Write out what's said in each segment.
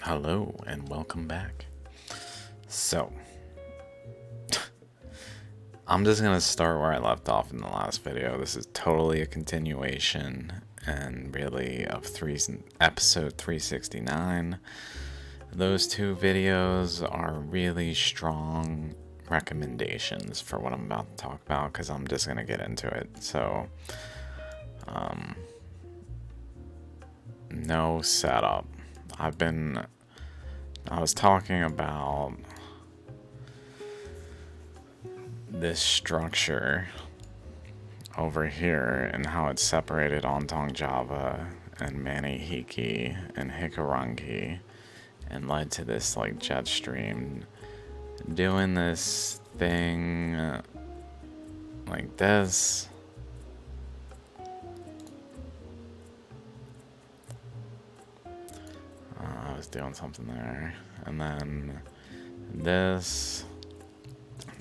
Hello and welcome back. So, I'm just gonna start where I left off in the last video. This is totally a continuation and really of episode 369. Those two videos are really strong recommendations for what I'm about to talk about because I'm just gonna get into it. So, no setup. I was talking about this structure over here and how it's separated Ontong Java and Manihiki and Hikarangi and led to this like jet stream doing this thing like this. I was doing something there, and then this,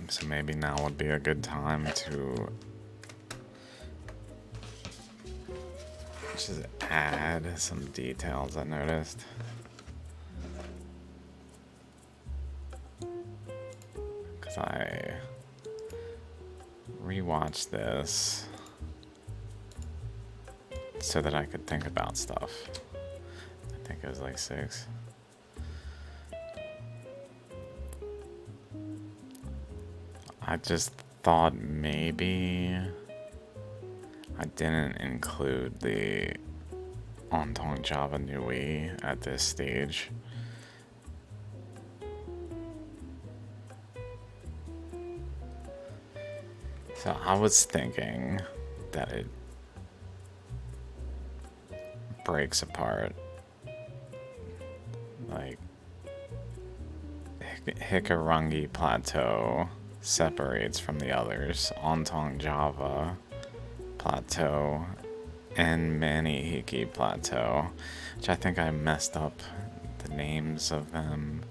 so maybe now would be a good time to just add some details I noticed. Because I rewatched this so that I could think about stuff. I think it was like 6. I just thought maybe I didn't include the Ontong Java Nui at this stage. So I was thinking that it breaks apart. Like Hikarangi Plateau separates from the others, Ontong Java Plateau and Manihiki Plateau, which I think I messed up the names of them.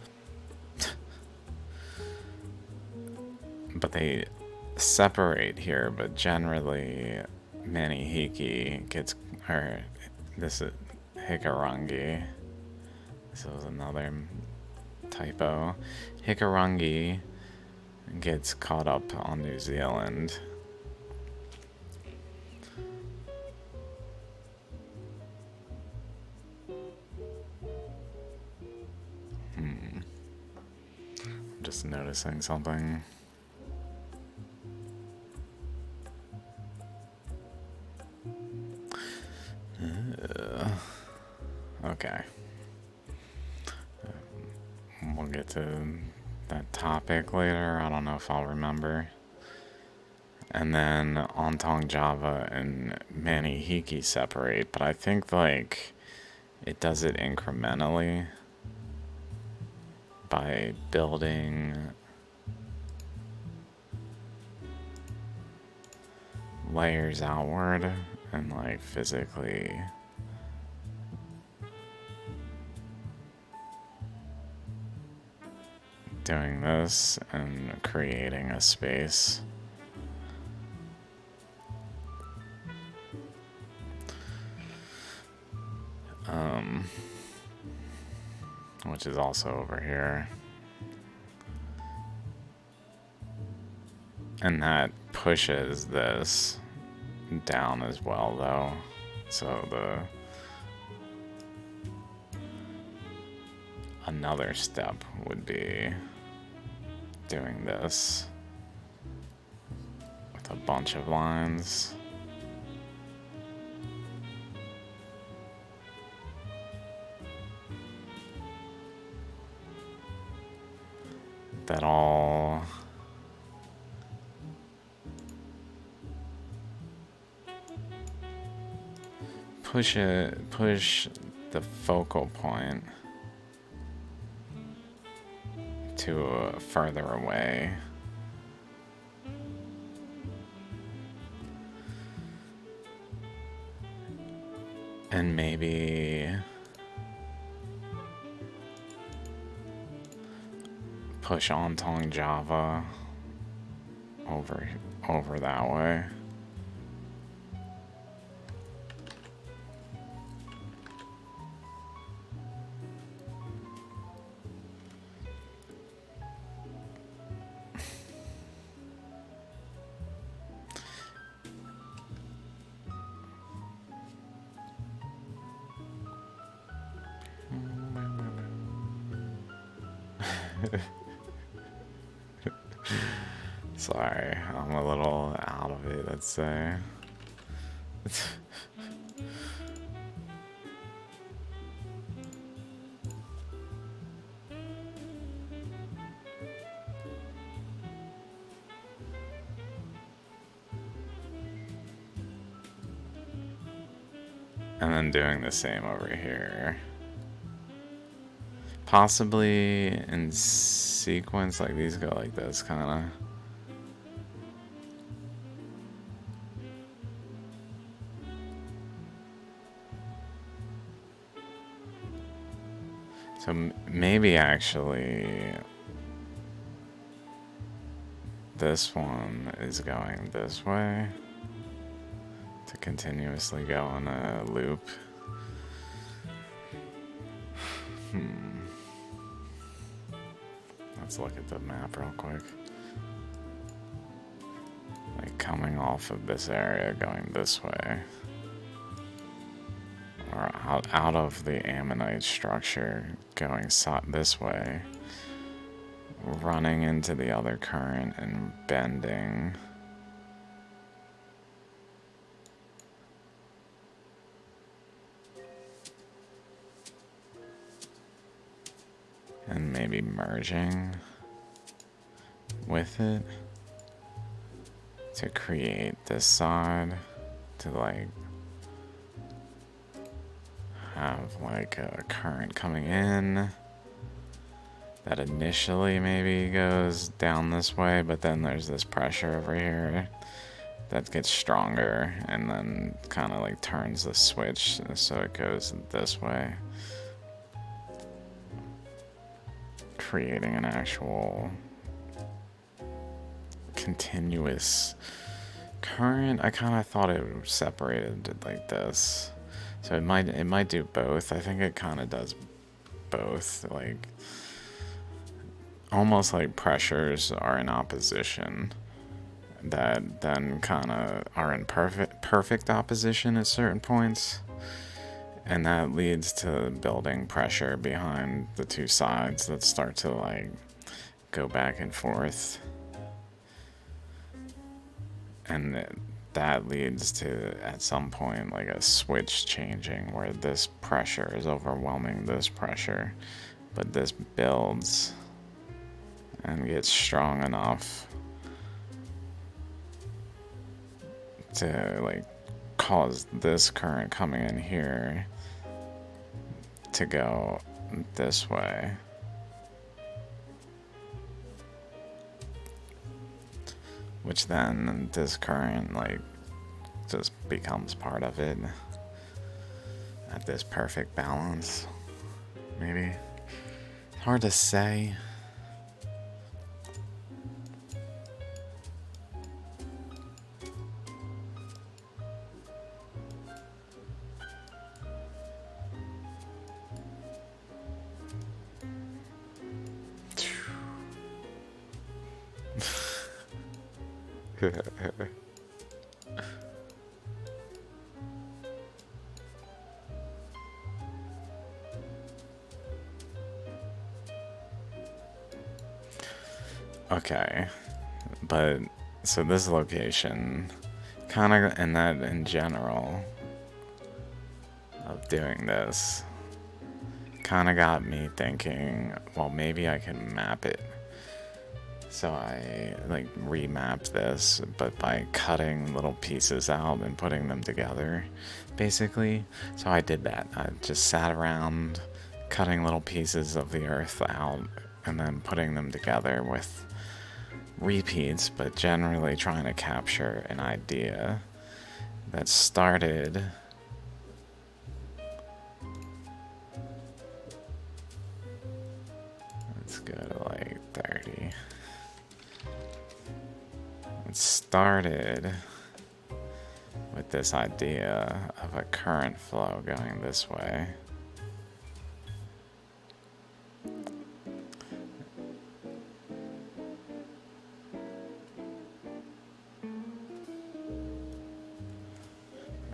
But they separate here, but generally Manihiki gets, or this is Hikarangi. This was another typo. Hikarangi gets caught up on New Zealand. I'm just noticing something. Okay. We'll get to that topic later. I don't know if I'll remember. And then Ontong Java and Manihiki separate, but I think like it does it incrementally by building layers outward and like physically doing this and creating a space. Which is also over here. And that pushes this down as well though. So another step would be doing this with a bunch of lines. That all push the focal point to further away. And maybe push Ontong Java over that way. Sorry, I'm a little out of it, let's say. And then doing the same over here. Possibly in sequence, like these go like this, kind of. So maybe actually this one is going this way to continuously go on a loop. Let's look at the map real quick. Like coming off of this area going this way. Or out of the ammonite structure going this way. Running into the other current and bending. And maybe merging with it to create this side to like have like a current coming in that initially maybe goes down this way, but then there's this pressure over here that gets stronger and then kind of like turns the switch so it goes this way, creating an actual continuous current. I kind of thought it separated like this, so it might do both. I think it kind of does both, like almost like pressures are in opposition that then kind of are in perfect opposition at certain points, and that leads to building pressure behind the two sides that start to like go back and forth, and that leads to at some point like a switch changing where this pressure is overwhelming this pressure, but this builds and gets strong enough to like cause this current coming in here to go this way. Which then this current like just becomes part of it at this perfect balance. Maybe. Hard to say. Okay, but so this location kind of, and that in general of doing this kind of got me thinking, well, maybe I can map it. So I like remapped this, but by cutting little pieces out and putting them together, basically. So I did that. I just sat around cutting little pieces of the earth out and then putting them together with repeats, but generally trying to capture an idea that started let's go to like 30. It started with this idea of a current flow going this way.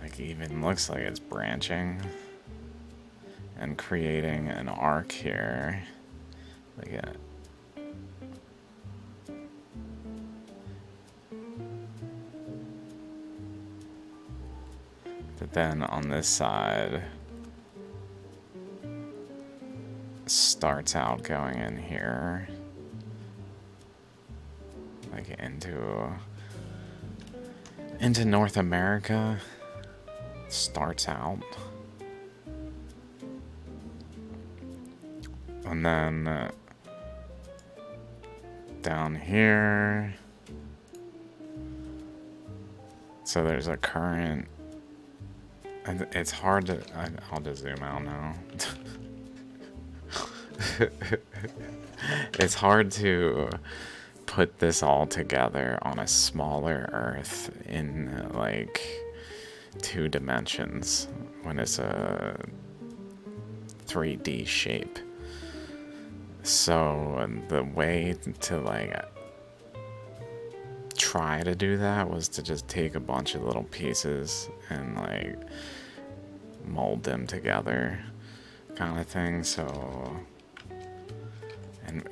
Like even looks like it's branching and creating an arc here. Like then on this side starts out going in here, like into North America. Starts out, and then down here, so there's a current, and it's hard to, I'll just zoom out now. It's hard to put this all together on a smaller Earth in like 2 dimensions when it's a 3D shape. So the way to like try to do that was to just take a bunch of little pieces and like mold them together, kind of thing. So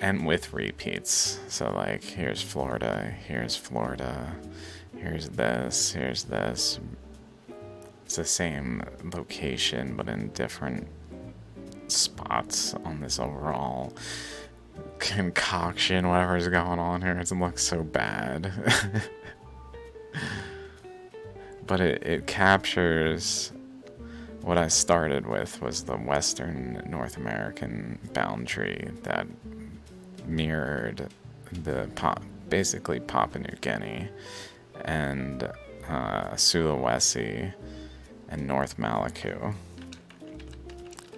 and with repeats. So like here's Florida, here's Florida, here's this, here's this. It's the same location but in different spots on this overall concoction, whatever's going on here. It looks so bad. But it captures what I started with, was the Western North American boundary that mirrored the basically Papua New Guinea and Sulawesi and North Maluku.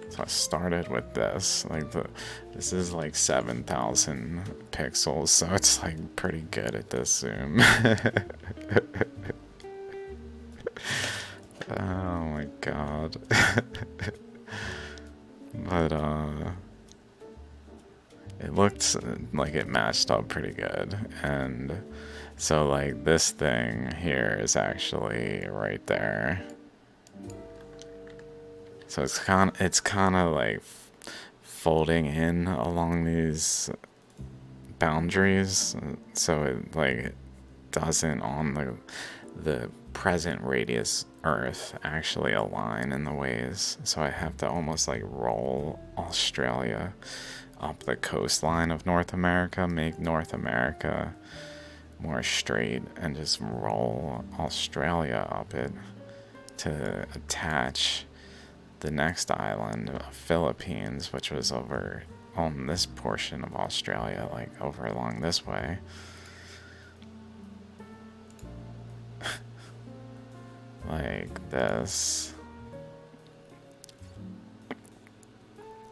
So I started with this, like this is like 7,000 pixels, so it's like pretty good at this zoom. Oh my god. But it looked like it matched up pretty good, and so like this thing here is actually right there. So it's kind of like folding in along these boundaries, so it like doesn't on the present radius Earth actually align in the ways. So I have to almost like roll Australia up the coastline of North America, make North America more straight, and just roll Australia up it to attach the next island, Philippines, which was over on this portion of Australia, like over along this way. Like this.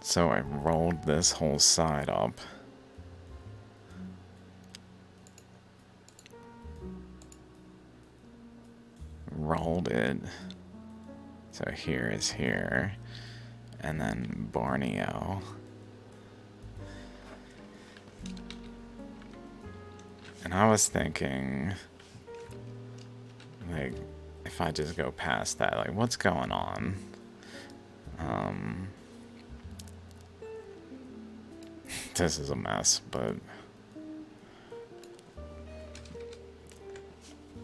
So I rolled this whole side up. Rolled it. So here is here. And then Borneo. And I was thinking, like, if I just go past that, like, what's going on? This is a mess, but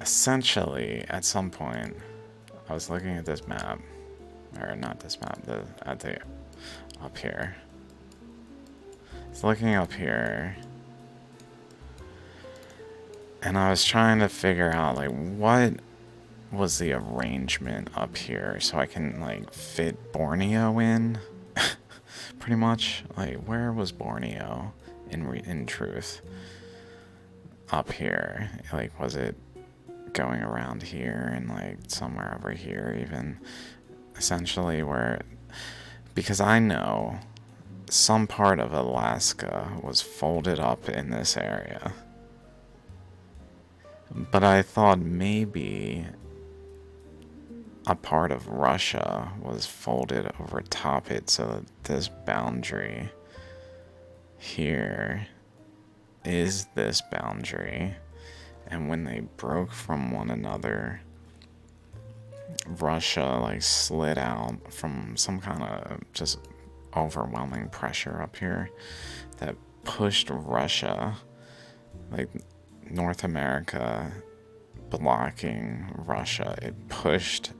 essentially, at some point, I was looking at this map, or not this map, up here. I was looking up here, and I was trying to figure out, like, what was the arrangement up here so I can, like, fit Borneo in. Pretty much, like, where was Borneo in truth? Up here, like, was it going around here and like somewhere over here even? Essentially where, because I know some part of Alaska was folded up in this area, but I thought maybe a part of Russia was folded over top it, so that this boundary here is this boundary, and when they broke from one another, Russia like slid out from some kind of just overwhelming pressure up here that pushed Russia, like North America blocking Russia, it pushed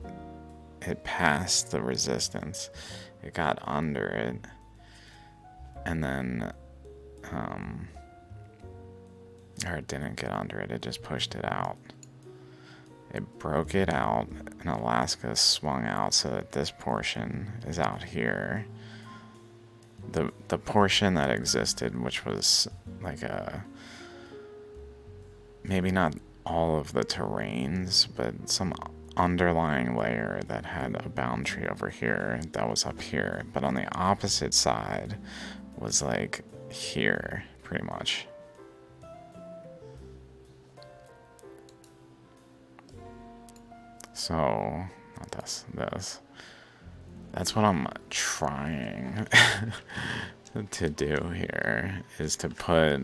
it passed the resistance. It got under it, and then, or it didn't get under it, it just pushed it out. It broke it out, and Alaska swung out so that this portion is out here. The portion that existed, which was like maybe not all of the terrains, but some underlying layer that had a boundary over here that was up here, but on the opposite side was like here, pretty much. So, not this. That's what I'm trying to do here, is to put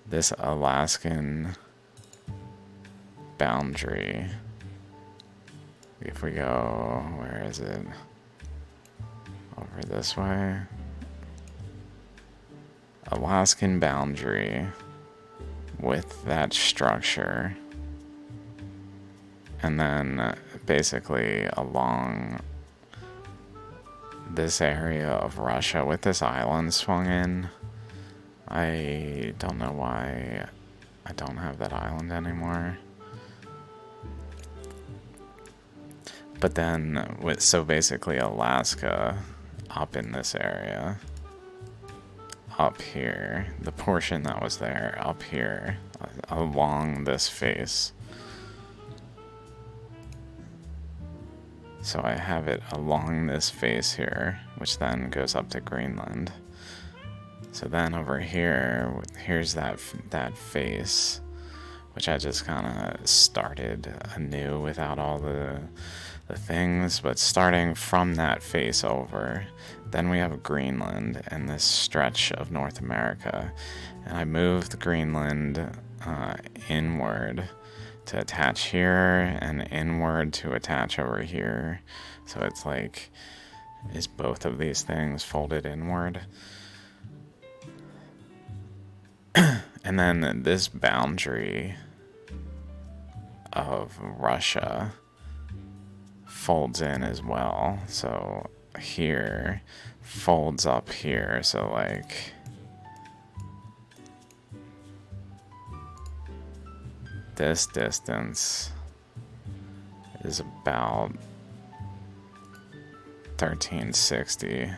this Alaskan boundary. If we go, where is it? Over this way. Alaskan boundary with that structure. And then basically along this area of Russia with this island swung in. I don't know why I don't have that island anymore. But then, so basically Alaska up in this area, up here, the portion that was there, up here, along this face. So I have it along this face here, which then goes up to Greenland. So then over here, here's that face, which I just kind of started anew without all the things, but starting from that face over, then we have Greenland and this stretch of North America. And I moved Greenland inward to attach here, and inward to attach over here. So it's like, is both of these things folded inward? And then this boundary of Russia folds in as well. So here folds up here. So like this distance is about 1360.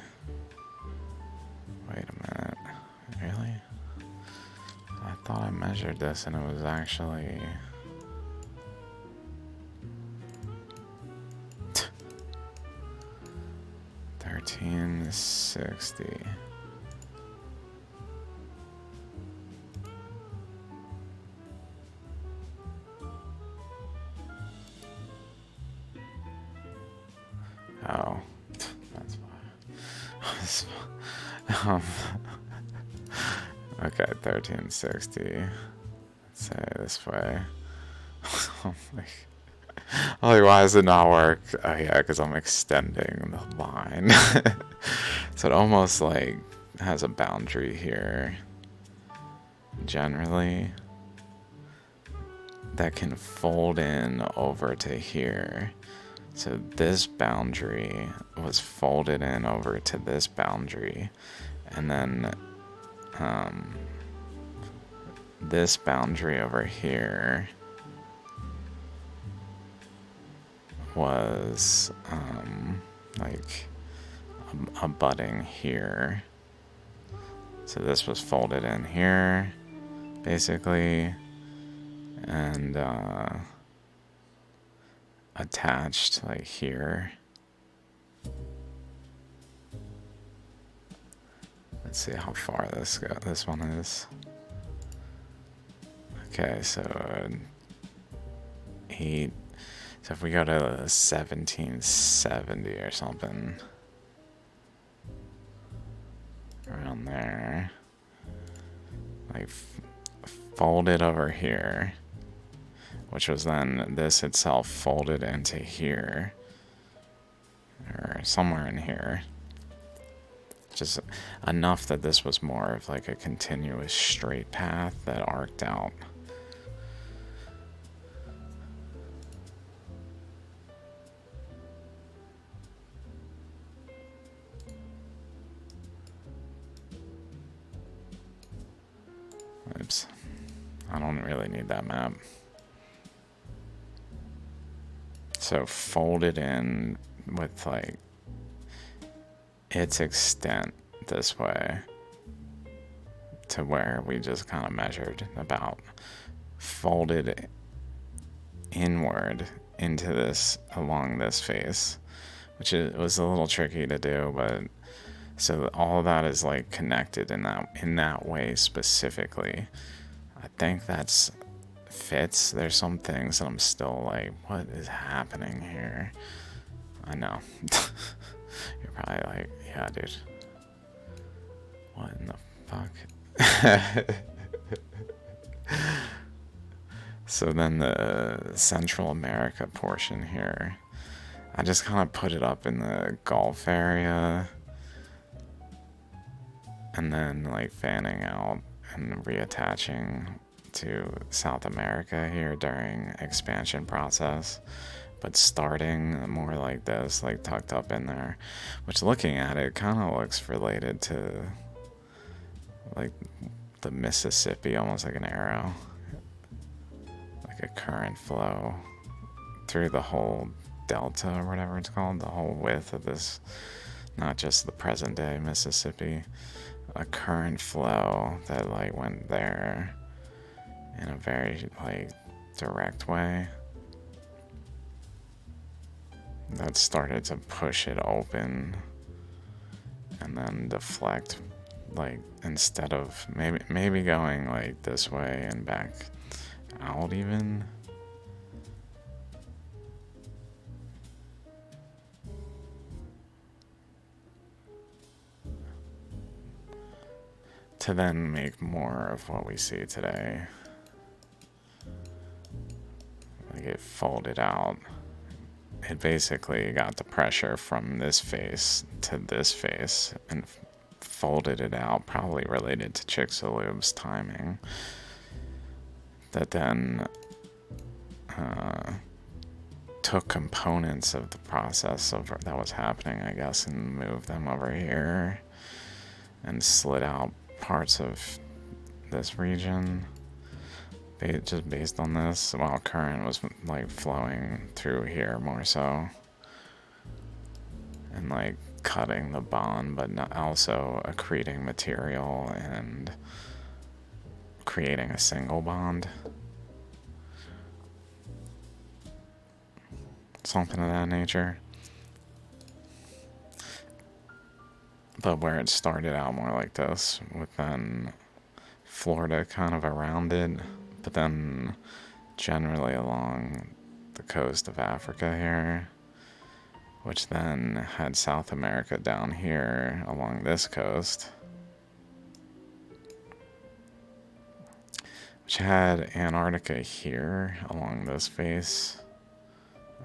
Wait a minute. Really? I thought I measured this and it was actually 1360. Oh, that's why. Okay, 1360. Let's say this way. Oh my. Like, why does it not work? Oh yeah, because I'm extending the line. So it almost like has a boundary here. Generally, that can fold in over to here. So this boundary was folded in over to this boundary, and then this boundary over here was like abutting here. So this was folded in here, basically, and attached like here. Let's see how far this one is. Okay, so 8. So if we go to 1770 or something, around there, like folded over here, which was then this itself folded into here, or somewhere in here. Just enough that this was more of like a continuous straight path that arced out. I don't really need that map. So fold it in with like its extent this way to where we just kind of measured about. Folded inward into this along this face, which was a little tricky to do, but so all of that is like connected in that way specifically. I think that's fits. There's some things that I'm still like, what is happening here? I know. You're probably like, yeah, dude. What in the fuck? So then the Central America portion here, I just kind of put it up in the Gulf area and then like fanning out and reattaching to South America here during expansion process, but starting more like this, like tucked up in there, which looking at it kind of looks related to like the Mississippi, almost like an arrow, like a current flow through the whole delta or whatever it's called, the whole width of this, not just the present day Mississippi, a current flow that like went there in a very like direct way that started to push it open and then deflect, like instead of maybe going like this way and back out even. To then make more of what we see today. Like it folded out. It basically got the pressure from this face to this face and folded it out, probably related to Chicxulub's timing. That then took components of the process of that was happening, I guess, and moved them over here and slid out parts of this region just based on this, while current was like flowing through here more so and like cutting the bond, but not also accreting material and creating a single bond, something of that nature. But where it started out more like this, with then Florida kind of around it, but then generally along the coast of Africa here, which then had South America down here along this coast, which had Antarctica here along this face,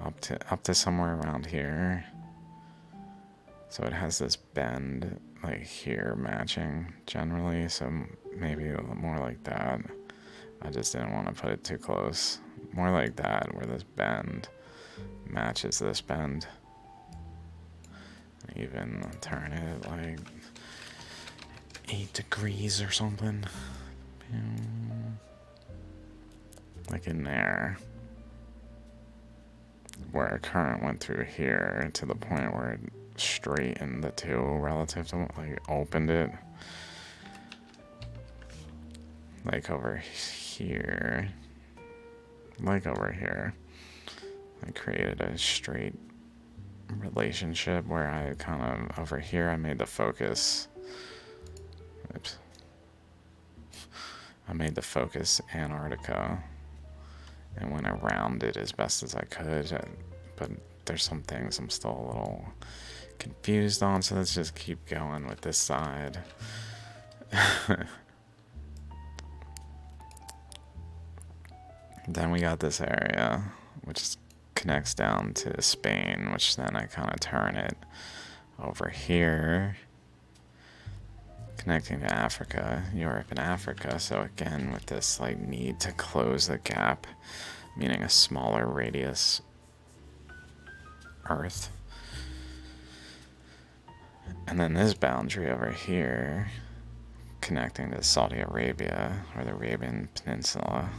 up to somewhere around here. So it has this bend like here matching generally, so maybe a little more like that. I just didn't want to put it too close. More like that, where this bend matches this bend. Even turn it like 8 degrees or something. Like in there. Where a current went through here to the point where it straightened the two relative to like opened it. Like over here. Like over here. I created a straight relationship where I kind of over here I made the focus. Oops. I made the focus Antarctica and went around it as best as I could, but there's some things I'm still a little confused on, so let's just keep going with this side. Then we got this area which connects down to Spain, which then I kind of turn it over here, connecting to Africa, Europe and Africa. So again, with this like need to close the gap, meaning a smaller radius Earth. And then this boundary over here connecting to Saudi Arabia, or the Arabian Peninsula,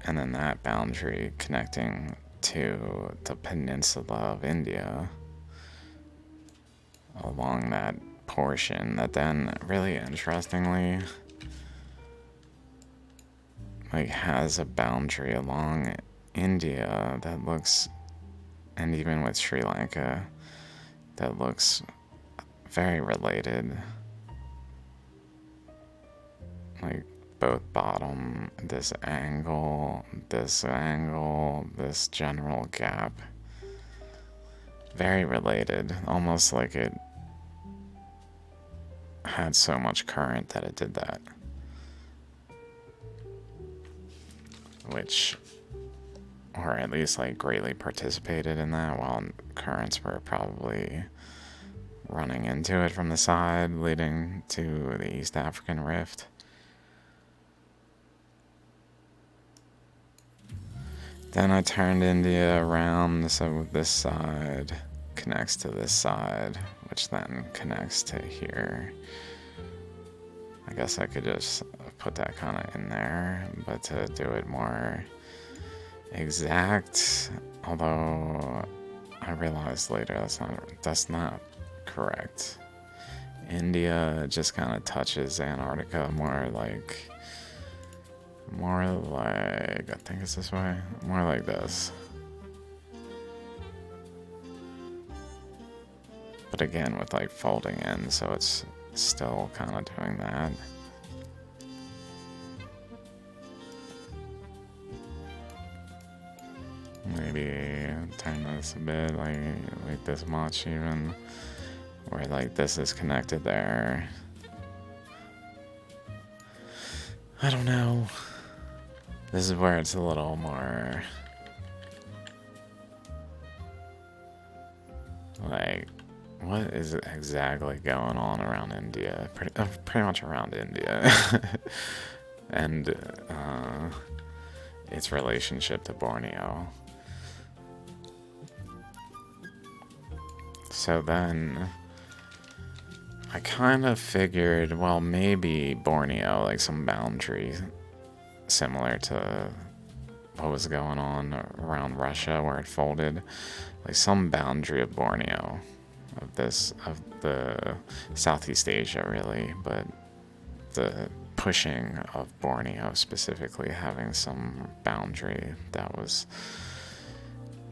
and then that boundary connecting to the peninsula of India along that portion that then, really interestingly, like has a boundary along India that looks, and even with Sri Lanka, that looks very related. Like both bottom, this angle, this general gap. Very related, almost like it had so much current that it did that. Which, or at least like greatly participated in that, while currents were probably running into it from the side, leading to the East African Rift. Then I turned India around, so this side connects to this side, which then connects to here. I guess I could just put that kind of in there, but to do it more exact, although I realized later that's not correct. India just kind of touches Antarctica more like, I think it's this way, more like this. But again, with like folding in, so it's still kind of doing that. Maybe turn this a bit, like this much even, where like this is connected there. I don't know. This is where it's a little more like, what is exactly going on around India? Pretty much around India. And its relationship to Borneo. So then I kind of figured, well, maybe Borneo, like some boundary similar to what was going on around Russia where it folded, like some boundary of Borneo, of the Southeast Asia really, but the pushing of Borneo specifically having some boundary that was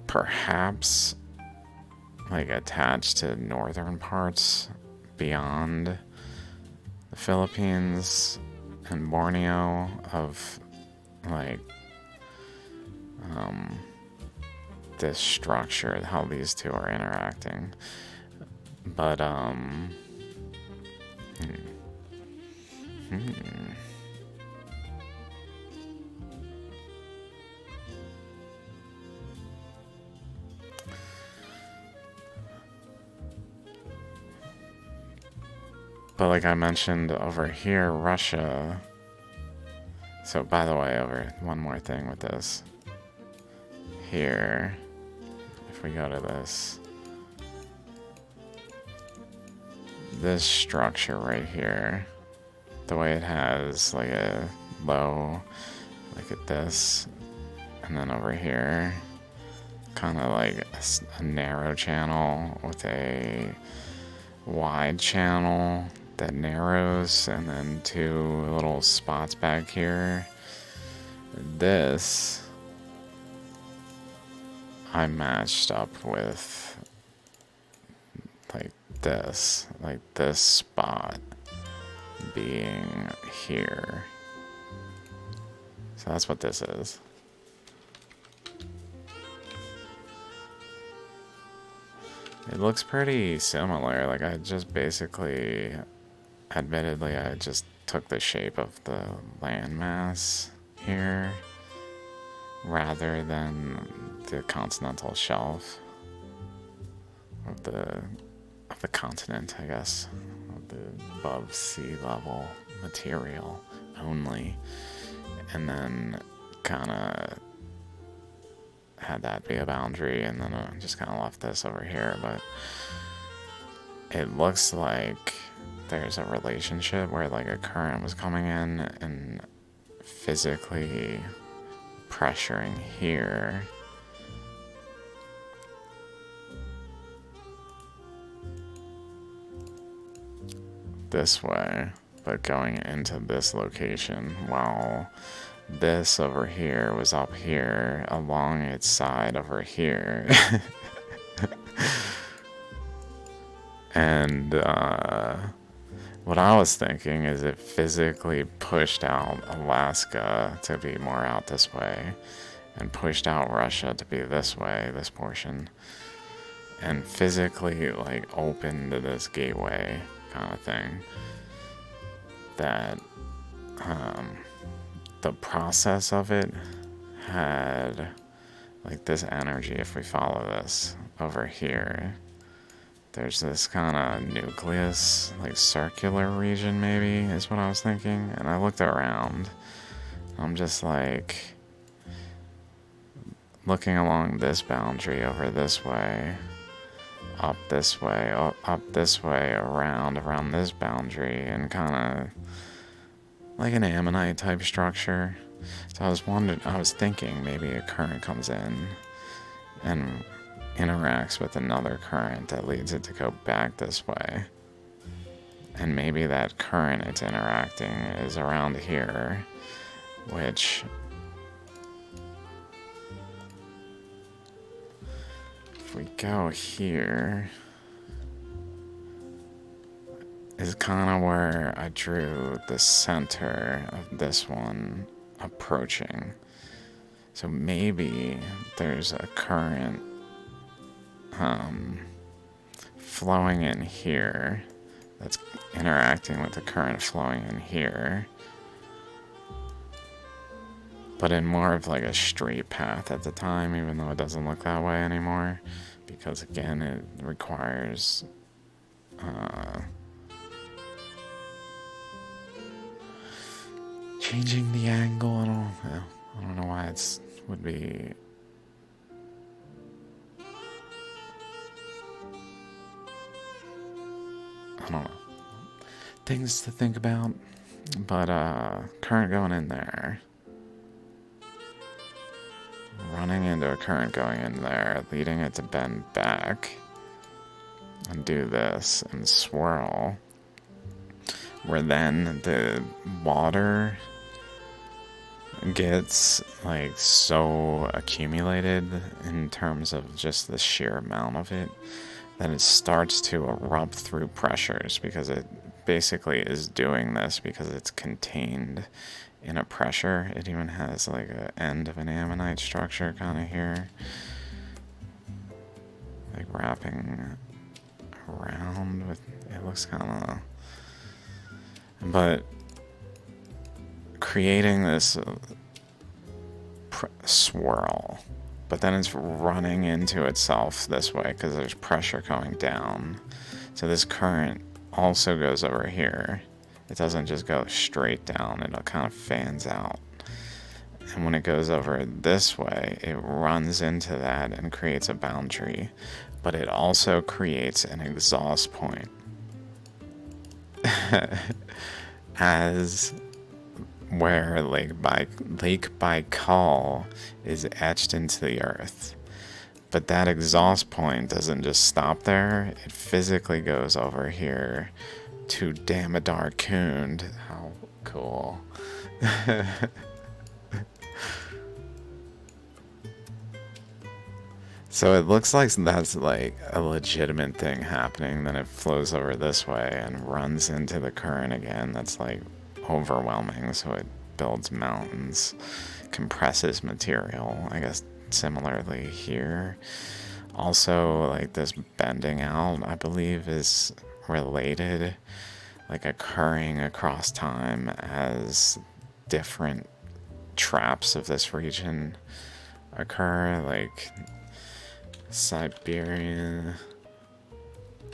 perhaps like attached to northern parts beyond the Philippines and Borneo of like this structure, how these two are interacting. But But like I mentioned over here, Russia. So by the way, one more thing with this. Here, if we go to this structure right here, the way it has like a low, look at this, and then over here, kind of like a narrow channel with a wide channel that narrows, and then two little spots back here. This I matched up with like this spot being here. So that's what this is. It looks pretty similar. Like I just basically, admittedly, I just took the shape of the landmass here rather than the continental shelf of the continent, I guess, of the above sea level material only, and then kind of had that be a boundary, and then I just kind of left this over here. But it looks like there's a relationship where like a current was coming in and physically pressuring here. This way, but going into this location, while this over here was up here along its side over here. And what I was thinking is it physically pushed out Alaska to be more out this way, and pushed out Russia to be this way, this portion, and physically like opened this gateway kind of thing. That the process of it had like this energy. If we follow this over here, there's this kind of nucleus, like circular region maybe, is what I was thinking. And I looked around. I'm just like looking along this boundary over this way, up this way, up this way, around this boundary, and kind of like an ammonite type structure. So I was thinking maybe a current comes in and interacts with another current that leads it to go back this way. And maybe that current it's interacting is around here, which if we go here is kind of where I drew the center of this one approaching. So maybe there's a current flowing in here that's interacting with the current flowing in here, but in more of like a straight path at the time, even though it doesn't look that way anymore, because again it requires changing the angle. I don't know why it's would be. I don't know. Things to think about. But current going in there. Running into a current going in there, leading it to bend back. And do this and swirl. Where then the water gets like so accumulated in terms of just the sheer amount of it that it starts to erupt through pressures, because it basically is doing this because it's contained in a pressure. It even has like an end of an ammonite structure kind of here, like wrapping around with, it looks kind of, but creating this swirl, but then it's running into itself this way because there's pressure coming down. So this current also goes over here. It doesn't just go straight down, it kind of fans out. And when it goes over this way, it runs into that and creates a boundary, but it also creates an exhaust point. As where Lake Baikal is etched into the earth. But that exhaust point doesn't just stop there, it physically goes over here to Damodar Kund. How cool. So it looks like that's like a legitimate thing happening. Then it flows over this way and runs into the current again. That's like overwhelming. So it builds mountains, compresses material. I guess similarly here. Also, like this bending out, I believe, is related, like occurring across time as different traps of this region occur, like Siberian,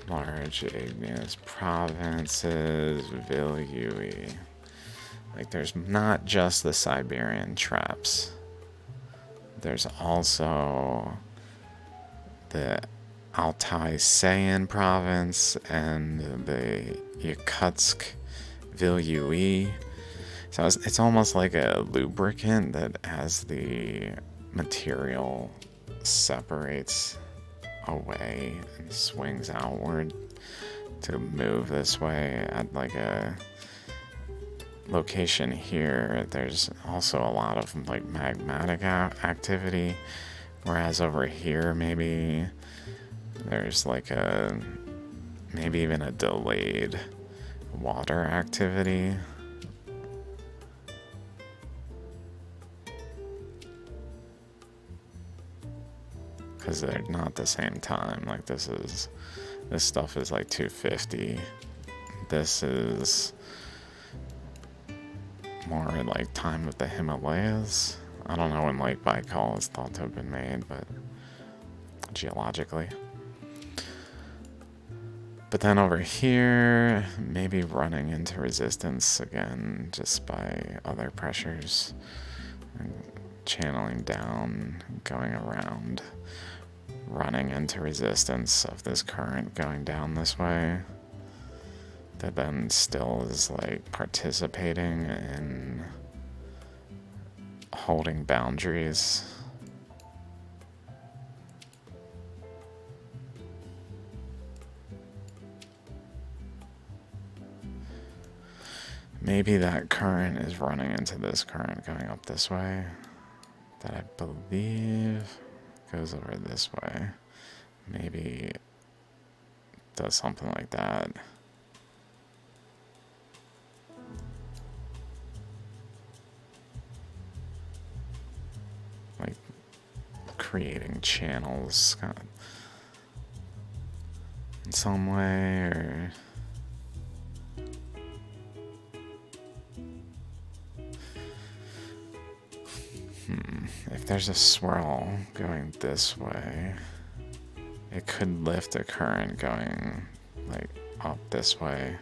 large igneous provinces, Vilyui. Like there's not just the Siberian traps. There's also the Altai Saiyan province and the Yakutsk, Vilyui. So it's almost like a lubricant that, as the material separates away and swings outward to move this way, at like a location here, there's also a lot of like magmatic activity, whereas over here maybe there's like maybe even a delayed water activity. Because they're not the same time. Like this stuff is like 250. This is more like time of the Himalayas. I don't know when Lake Baikal is thought to have been made, but geologically. But then over here, maybe running into resistance again just by other pressures. And channeling down, going around, running into resistance of this current going down this way. That then still is like participating in holding boundaries. Maybe that current is running into this current going up this way. That I believe goes over this way. Maybe does something like that. Like creating channels kind of in some way, or if there's a swirl going this way, it could lift a current going like up this way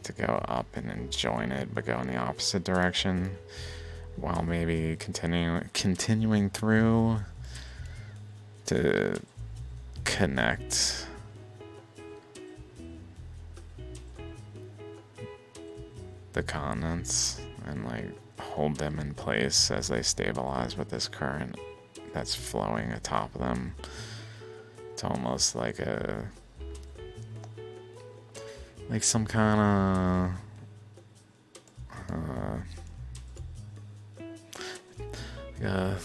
to go up and then join it, but go in the opposite direction, while maybe continuing through to connect the continents and like hold them in place as they stabilize with this current that's flowing atop of them. It's almost like some kind of like a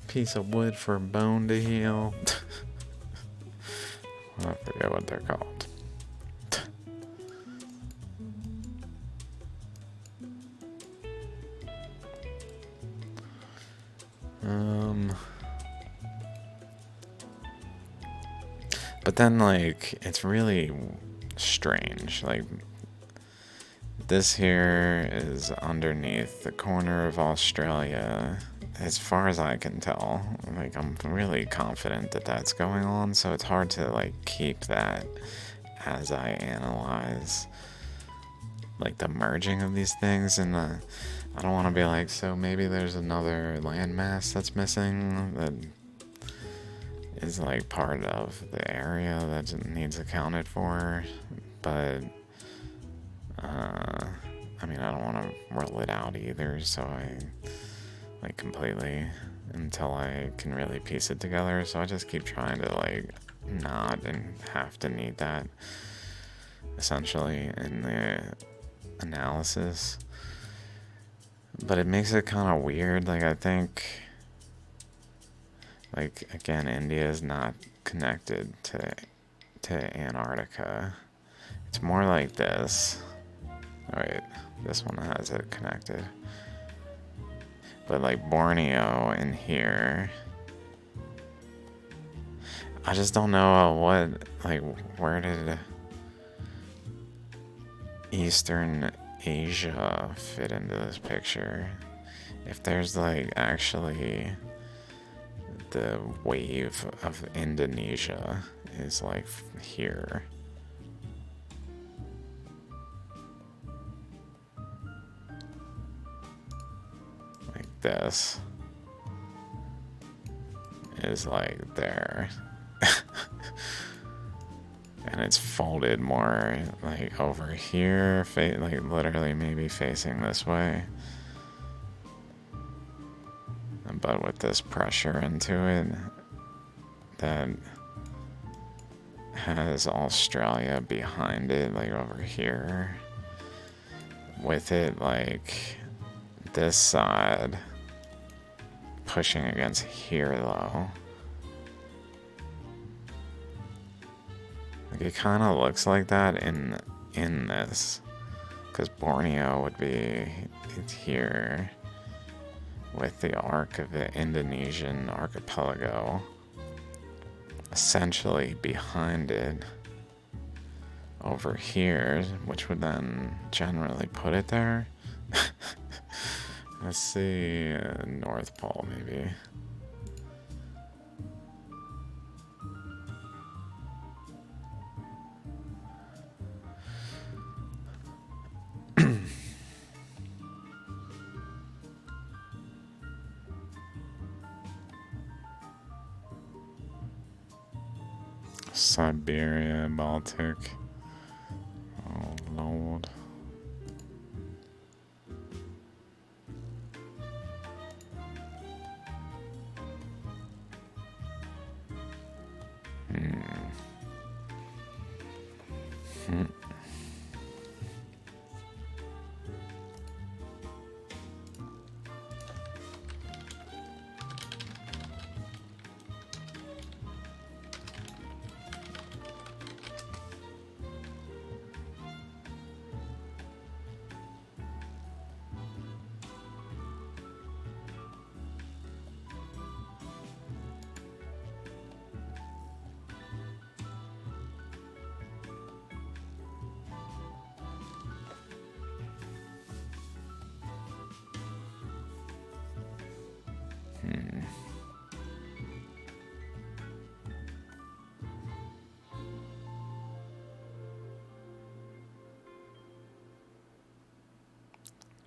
piece of wood for a bone to heal. I forget what they're called. But then, like, it's really strange. Like, this here is underneath the corner of Australia, as far as I can tell. Like, I'm really confident that that's going on, so it's hard to, like, keep that as I analyze, like, the merging of these things. And I don't want to be like, so maybe there's another landmass that's missing that is like part of the area that needs accounted for, but I mean, I don't want to rule it out either, so I like completely until I can really piece it together. So I just keep trying to like not and have to need that essentially in the analysis. But it makes it kind of weird. Like, I think, like, again, India is not connected to Antarctica. It's more like this. Alright, this one has it connected. But like Borneo in here, I just don't know what, like, where did Eastern Asia fit into this picture? If there's like actually the wave of Indonesia is like here. Like this is like there. and it's folded more like over here, like literally maybe facing this way. But with this pressure into it, that has Australia behind it, like over here. With it like this side pushing against here though. Like it kind of looks like that in this, because Borneo would be here with the arc of the Indonesian archipelago essentially behind it over here, which would then generally put it there. Let's see, North Pole maybe. Siberia, Baltic. Oh Lord.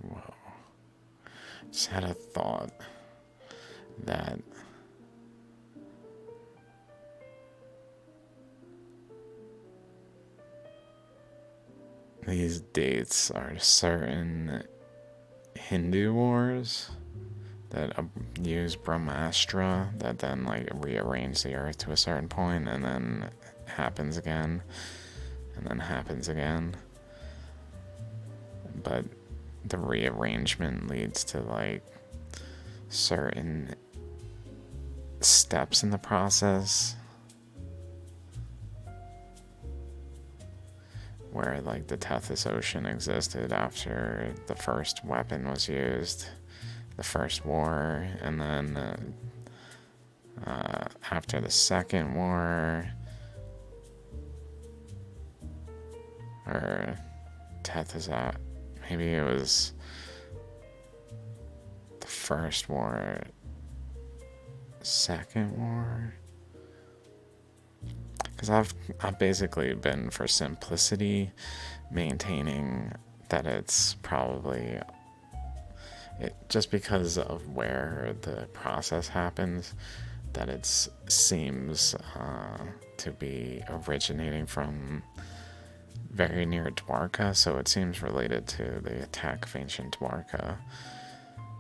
Whoa. Just had a thought that these dates are certain Hindu wars that use Brahmastra that then like rearrange the earth to a certain point and then happens again and then happens again. But the rearrangement leads to like certain steps in the process where like the Tethys Ocean existed after the first weapon was used, the first war, and then after the second war, or Tethys, maybe it was the first war, second war. Because I've basically been, for simplicity, maintaining that it's probably just because of where the process happens, that it seems to be originating from very near Dwarka, so it seems related to the attack of ancient Dwarka.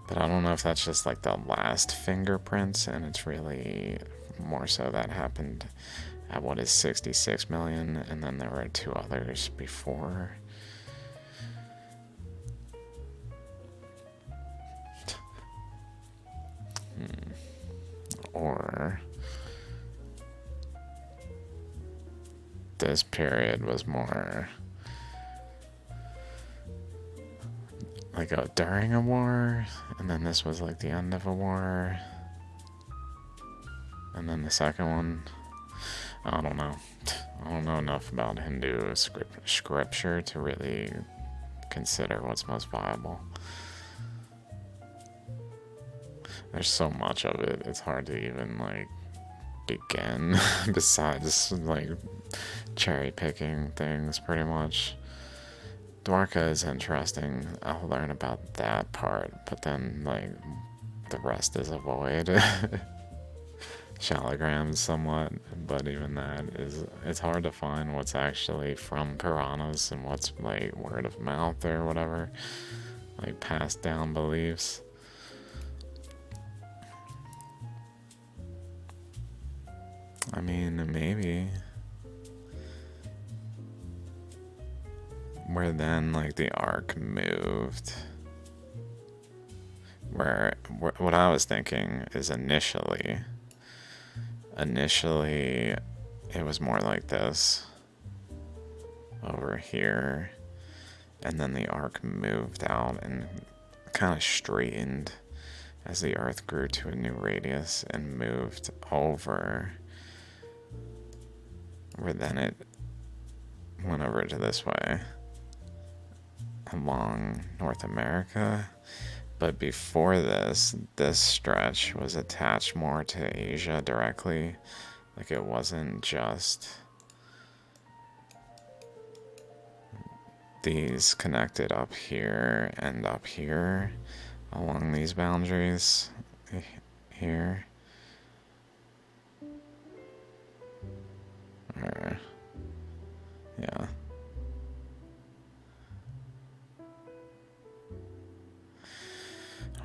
But I don't know if that's just like the last fingerprints, and it's really more so that happened at what is 66 million, and then there were 2 others before. Or this period was more like during a war, and then this was like the end of a war, and then the second one. I don't know. I don't know enough about Hindu scripture to really consider what's most viable. There's so much of it, it's hard to even like begin besides like cherry picking things pretty much. Dwarka is interesting. I'll learn about that part, but then like the rest is a void. shallograms somewhat, but even that is, it's hard to find what's actually from piranhas and what's like word of mouth or whatever, like passed down beliefs. I mean, maybe. Where then, like, the arc moved. Where what I was thinking is initially, it was more like this. Over here. And then the arc moved out and kind of straightened as the Earth grew to a new radius and moved over. Where then it went over to this way. Along North America. But before this stretch was attached more to Asia directly. Like it wasn't just these connected up here and up here along these boundaries here. Yeah.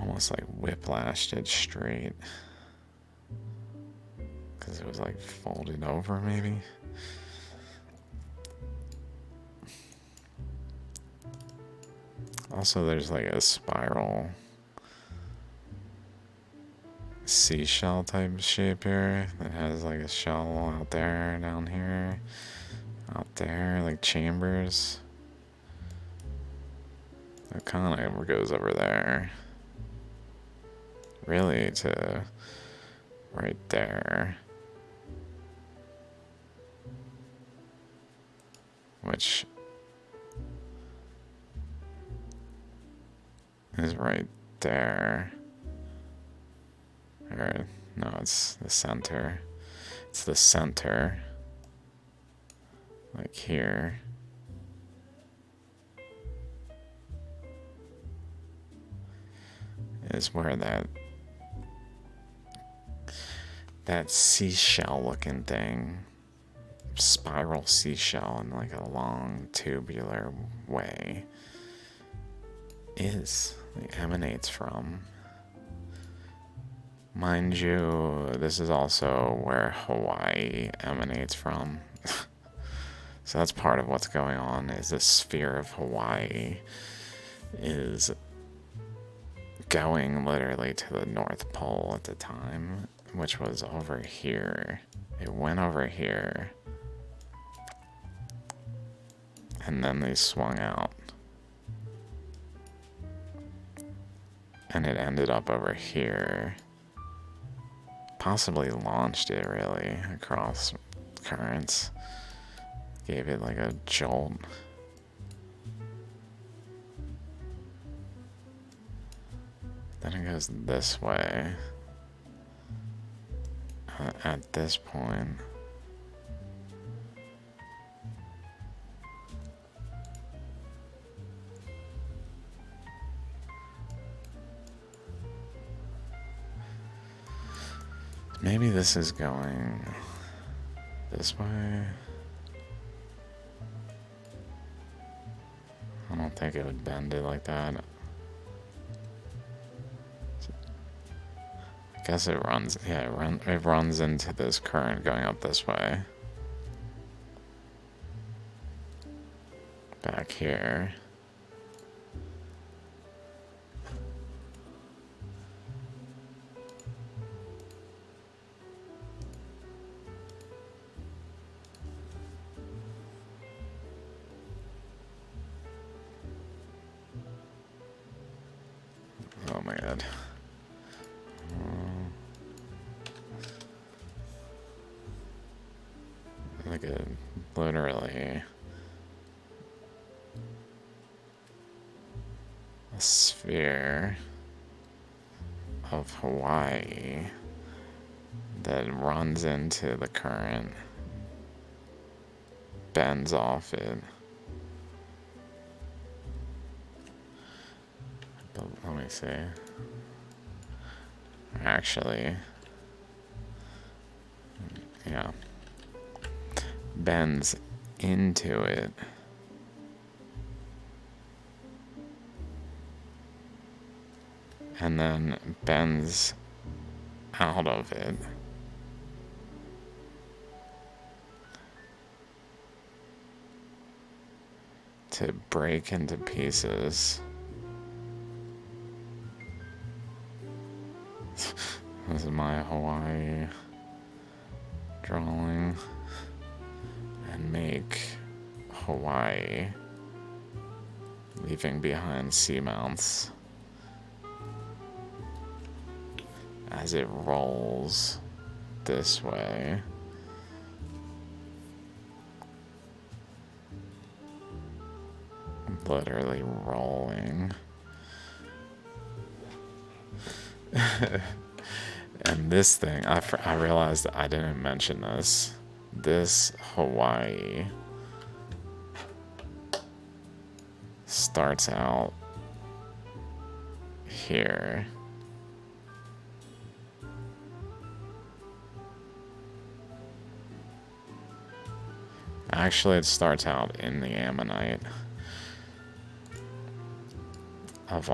Almost like whiplashed it straight. Because it was like folded over, maybe. Also, there's like a spiral seashell type shape here that has like a shell out there, down here, out there, like chambers. It kind of goes over there. Really to right there. Which is right there. Or, no, it's the center. It's the center. Like here. Is where that seashell looking thing, spiral seashell in like a long tubular way, emanates from. Mind you, this is also where Hawaii emanates from. So that's part of what's going on, is the sphere of Hawaii is going literally to the North Pole at the time, which was over here. It went over here. And then they swung out. And it ended up over here. Possibly launched it, really, across currents. Gave it like a jolt. Then it goes this way. At this point. Maybe this is going this way. I don't think it would bend it like that. I guess it runs, yeah, it runs into this current going up this way. Back here. Oh my god. Like literally a sphere of Hawaii that runs into the current, bends off it. But let me see. Actually, yeah, bends into it. And then bends out of it. To break into pieces. This is my Hawaii drawing. And make Hawaii, leaving behind seamounts as it rolls this way. Literally rolling. And this thing, I realized I didn't mention this. This Hawaii starts out here. Actually, it starts out in the ammonite of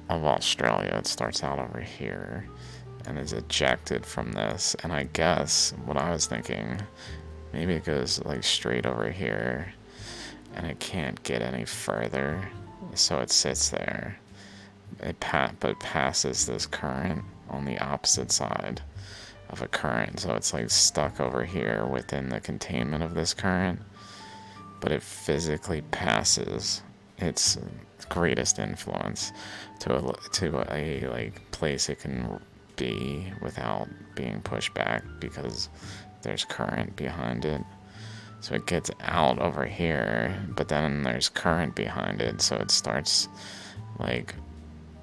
Australia. It starts out over here and is ejected from this. And I guess what I was thinking, maybe it goes like straight over here and it can't get any further, so it sits there. But passes this current on the opposite side of a current, so it's like stuck over here within the containment of this current, but it physically passes its greatest influence to a like place it can be without being pushed back because there's current behind it. So it gets out over here, but then there's current behind it, so it starts like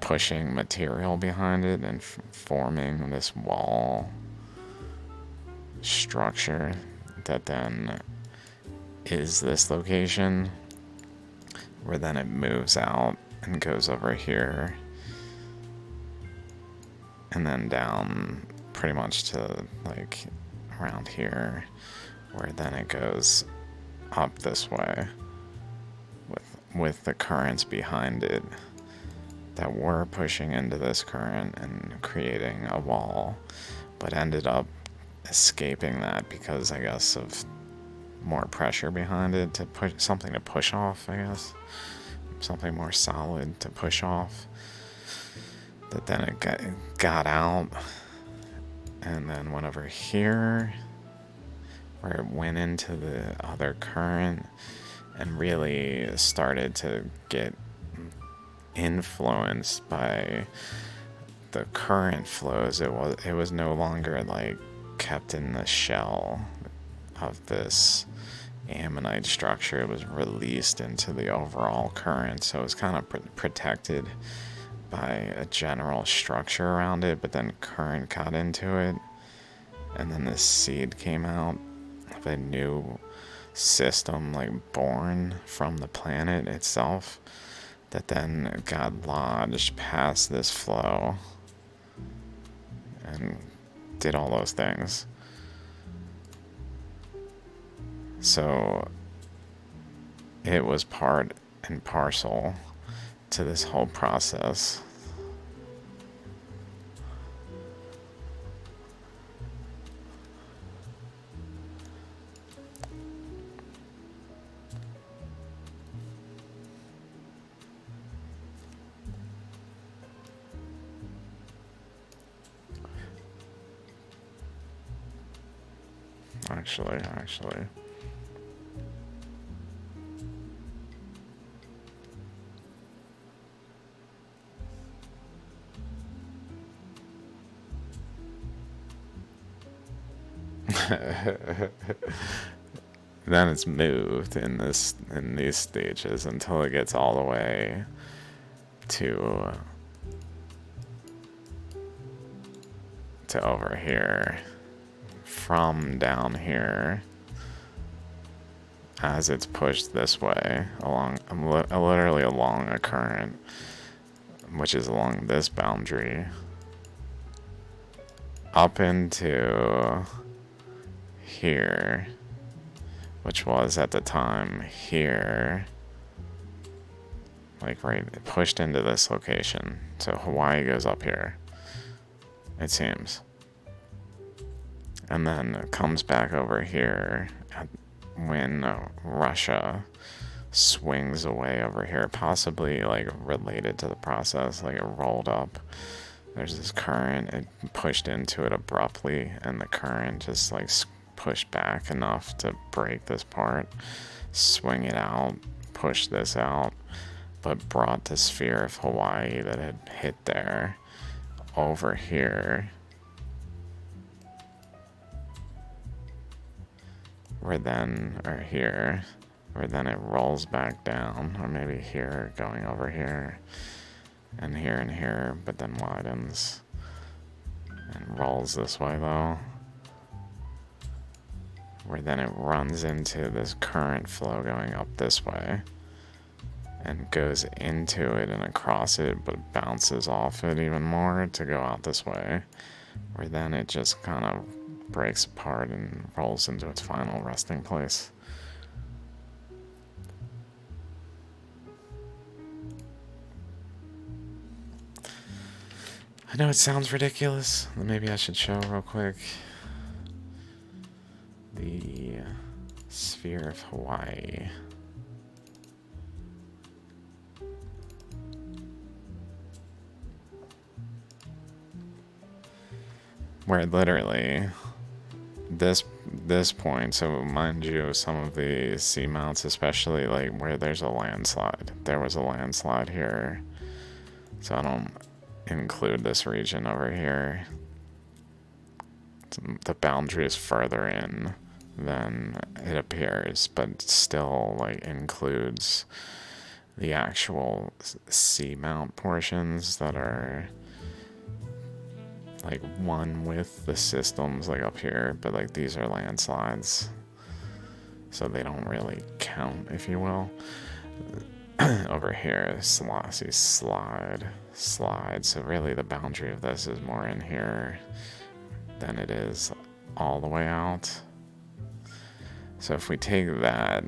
pushing material behind it and forming this wall structure that then is this location, where then it moves out and goes over here and then down pretty much to like around here, where then it goes up this way with the currents behind it that were pushing into this current and creating a wall, but ended up escaping that because I guess of more pressure behind it, to push something to push off, I guess something more solid to push off, that then it got out and then went over here where it went into the other current and really started to get influenced by the current flows. It was no longer like kept in the shell of this ammonite structure. It was released into the overall current, so it was kind of protected by a general structure around it, but then current got into it, and then this seed came out of a new system, like born from the planet itself, that then got lodged past this flow and did all those things. So it was part and parcel to this whole process. Actually. Then it's moved in these stages until it gets all the way to over here, from down here, as it's pushed this way along, literally along a current, which is along this boundary, up into here, which was at the time here, like right, pushed into this location. So Hawaii goes up here, it seems. And then it comes back over here when Russia swings away over here, possibly like related to the process, like it rolled up. There's this current, it pushed into it abruptly, and the current just like pushed back enough to break this part, swing it out, push this out, but brought the sphere of Hawaii that had hit there over here, or here, or then it rolls back down, or maybe here, going over here, and here, but then widens, and rolls this way though, where then it runs into this current flow going up this way, and goes into it and across it, but bounces off it even more to go out this way, where then it just kind of breaks apart and rolls into its final resting place. I know it sounds ridiculous. Maybe I should show real quick the sphere of Hawaii. Where literally this point, so mind you, some of the seamounts, especially like where there's a landslide, there was a landslide here, so I don't include this region over here. The boundary is further in than it appears, but still like includes the actual seamount portions that are like one with the systems like up here, but like these are landslides, so they don't really count, if you will. Over here, slide, so really the boundary of this is more in here than it is all the way out. So if we take that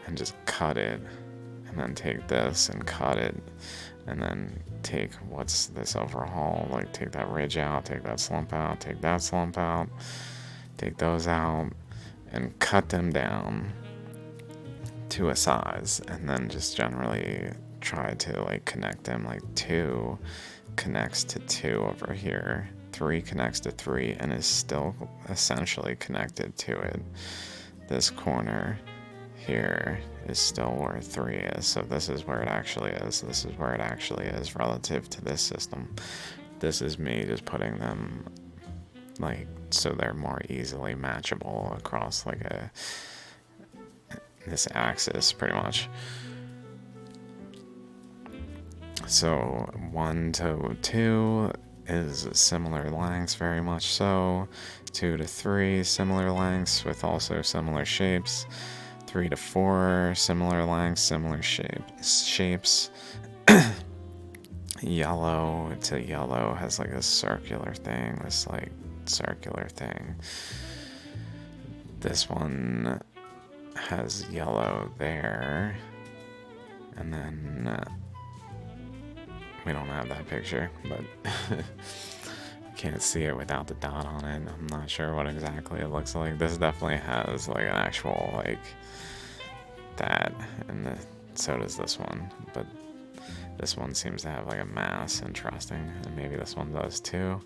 and just cut it, and then take this and cut it, and then take what's this overhaul, like take that ridge out, take that slump out, take that slump out, take those out, and cut them down to a size, and then just generally try to like connect them, like 2 connects to 2 over here, 3 connects to 3, and is still essentially connected to it. This corner here is still where 3 is, so this is where it actually is. This is where it actually is relative to this system. This is me just putting them like so they're more easily matchable across like this axis, pretty much. So 1 to 2 is similar lengths, very much so. 2 to 3 similar lengths with also similar shapes. 3 to 4 similar lengths, similar shapes. Yellow to yellow has like a circular thing, this like circular thing. This one has yellow there, and then we don't have that picture, but can't see it without the dot on it. I'm not sure what exactly it looks like. This definitely has like an actual like that, and so does this one, but this one seems to have like a mass. Interesting, and maybe this one does too.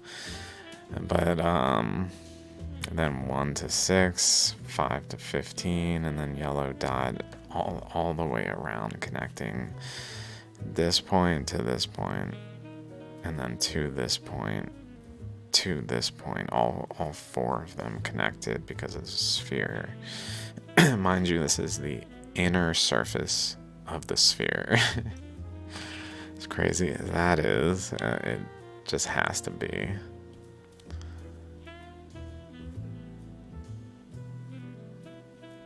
But then 1 to 6, 5 to 15, and then yellow dot all the way around, connecting this point to this point, and then to this point, to this point, all 4 of them connected because it's a sphere. Mind you, this is the inner surface of the sphere. As crazy as that is, it just has to be.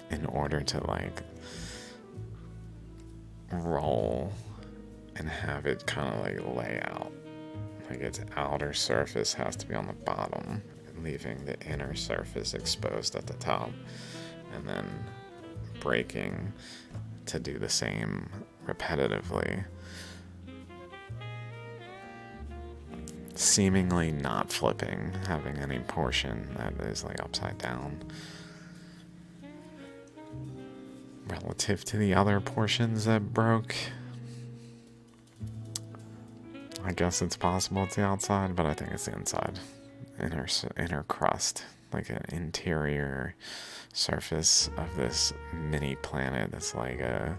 In order to like roll and have it kind of like lay out, like its outer surface has to be on the bottom, leaving the inner surface exposed at the top, and then breaking to do the same repetitively, seemingly not flipping, having any portion that is like upside down relative to the other portions that broke. I guess it's possible it's the outside, but I think it's the inside. Inner crust, like an interior surface of this mini planet that's like a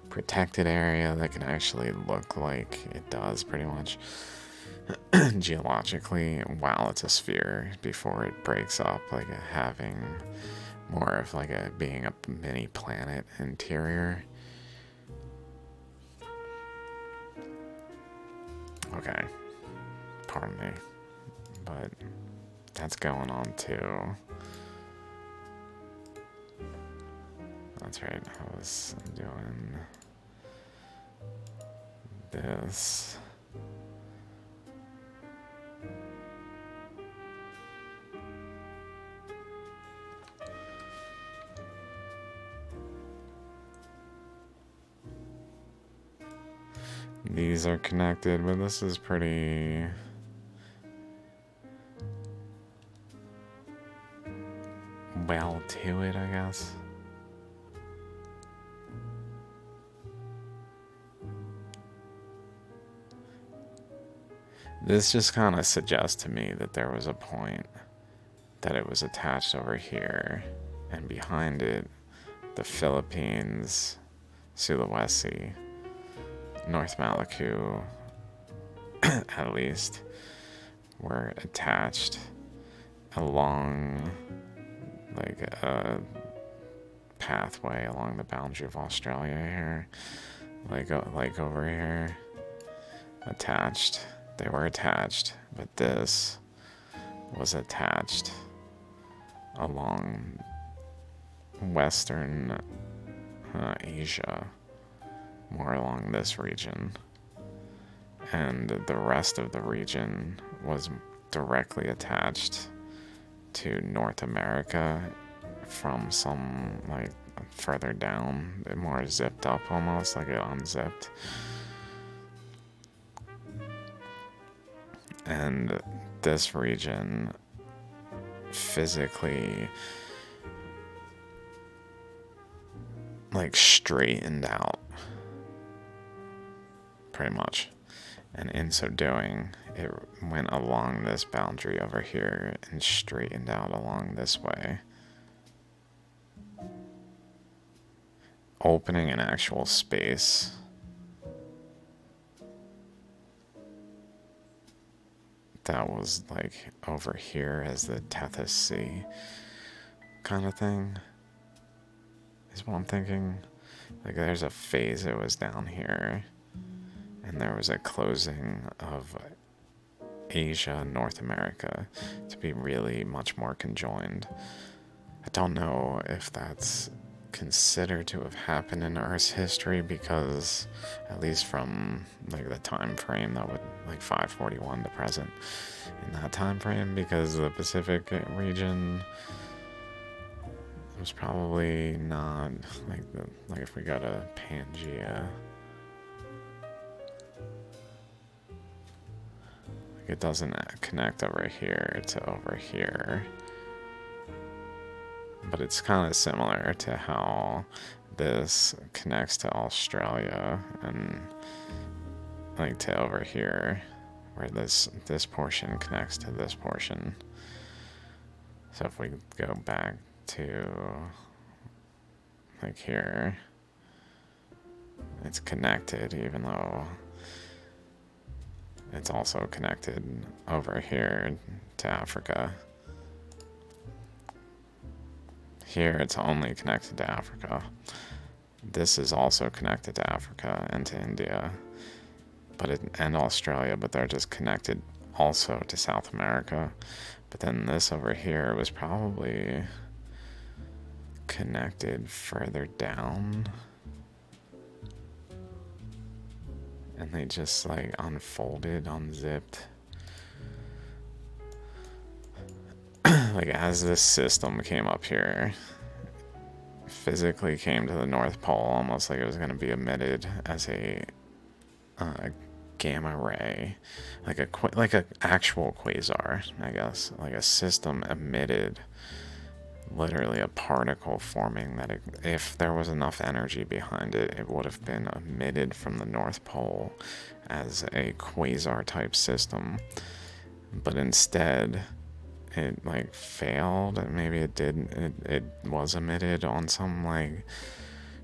protected area that can actually look like it does pretty much geologically while it's a sphere before it breaks up, like having more of like a being a mini planet interior. Okay, pardon me, but that's going on too. That's right, I was doing this. These are connected, but this is pretty well to it, I guess. This just kind of suggests to me that there was a point that it was attached over here, and behind it, the Philippines, Sulawesi, North Maluku, at least, were attached along like a pathway along the boundary of Australia here, like over here, attached. They were attached, but this was attached along Western Asia, more along this region, and the rest of the region was directly attached to North America from some like further down, more zipped up almost, like it unzipped. And this region physically like straightened out pretty much, and in so doing it went along this boundary over here and straightened out along this way, opening an actual space that was like over here as the Tethys Sea kind of thing, is what I'm thinking. Like there's a phase that was down here, and there was a closing of Asia, North America, to be really much more conjoined. I don't know if that's considered to have happened in Earth's history, because at least from like the time frame that would like 541 to present, in that time frame, because the Pacific region was probably not like if we go to Pangea, like it doesn't connect over here to over here. But it's kind of similar to how this connects to Australia and like to over here, where this portion connects to this portion. So if we go back to like here, it's connected, even though it's also connected over here to Africa. Here it's only connected to Africa. This is also connected to Africa and to India, and Australia, but they're just connected also to South America. But then this over here was probably connected further down, and they just like unfolded, unzipped. like as this system came up here, physically came to the North Pole, almost like it was going to be emitted as a gamma ray, like a actual quasar, I guess, like a system emitted literally a particle forming that if there was enough energy behind it, it would have been emitted from the North Pole as a quasar type system. But instead, it like failed. Maybe it did. It was emitted on some like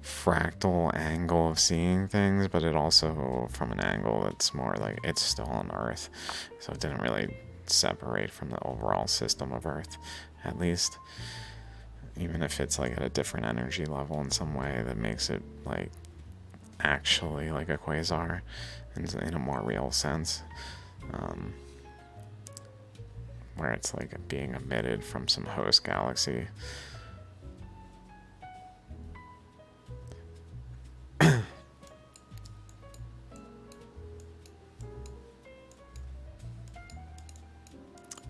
fractal angle of seeing things, but it also from an angle that's more like it's still on Earth, so it didn't really separate from the overall system of Earth, at least. Even if it's like at a different energy level in some way that makes it like actually like a quasar in a more real sense, where it's like being emitted from some host galaxy.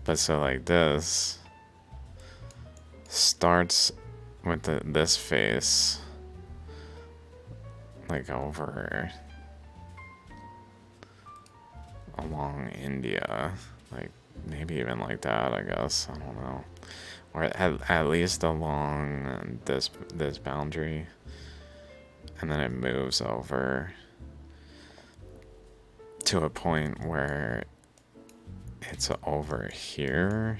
But so like this starts with this face like over along India, like maybe even like that, I guess, I don't know, or at least along this boundary, and then it moves over to a point where it's over here.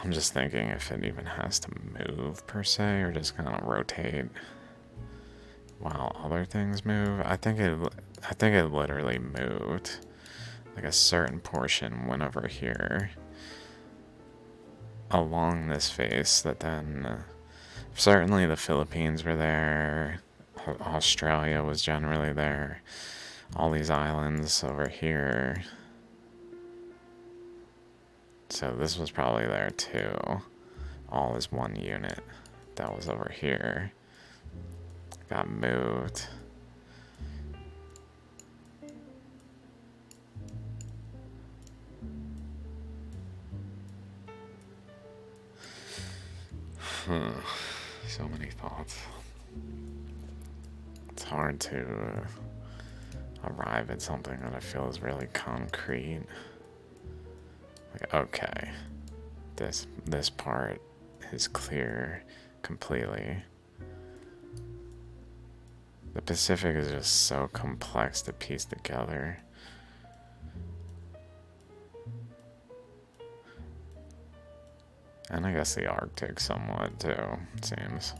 I'm just thinking if it even has to move per se, or just kind of rotate while other things move. I think it literally moved. Like a certain portion went over here along this face that then certainly the Philippines were there, Australia was generally there, all these islands over here. So this was probably there too, all as one unit that was over here. Got moved. So many thoughts. It's hard to arrive at something that I feel is really concrete. Like, okay, this part is clear completely. The Pacific is just so complex to piece together. And I guess the Arctic somewhat too, it seems.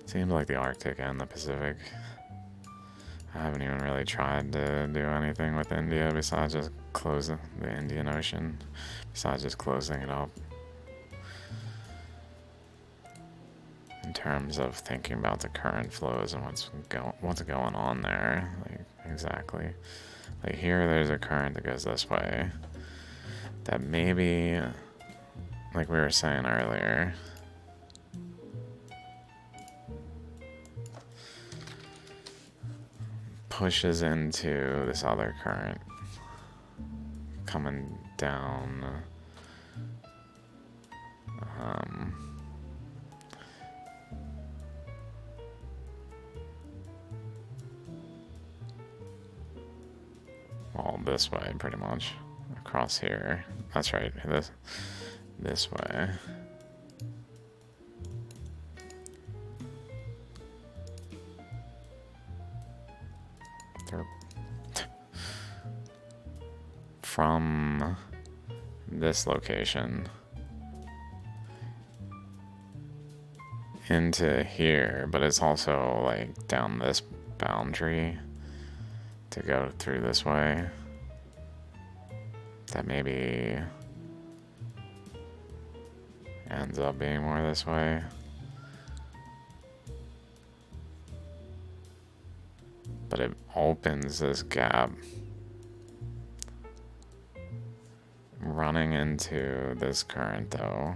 Seems like the Arctic and the Pacific. I haven't even really tried to do anything with India besides just closing the Indian Ocean, besides just closing it up. In terms of thinking about the current flows and what's going on there, like exactly. Like here, there's a current that goes this way. That maybe, like we were saying earlier, pushes into this other current coming down. Well, this way, pretty much. Across here. That's right, this way. From this location into here, but it's also like down this boundary to go through this way. That maybe ends up being more this way. but it opens this gap running into this current though,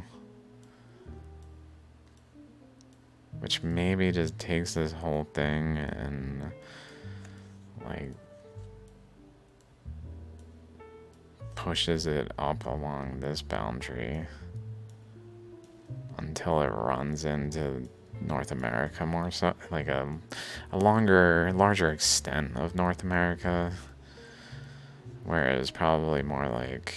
which maybe just takes this whole thing and like pushes it up along this boundary until it runs into North America more, so like a larger extent of North America, whereas probably more like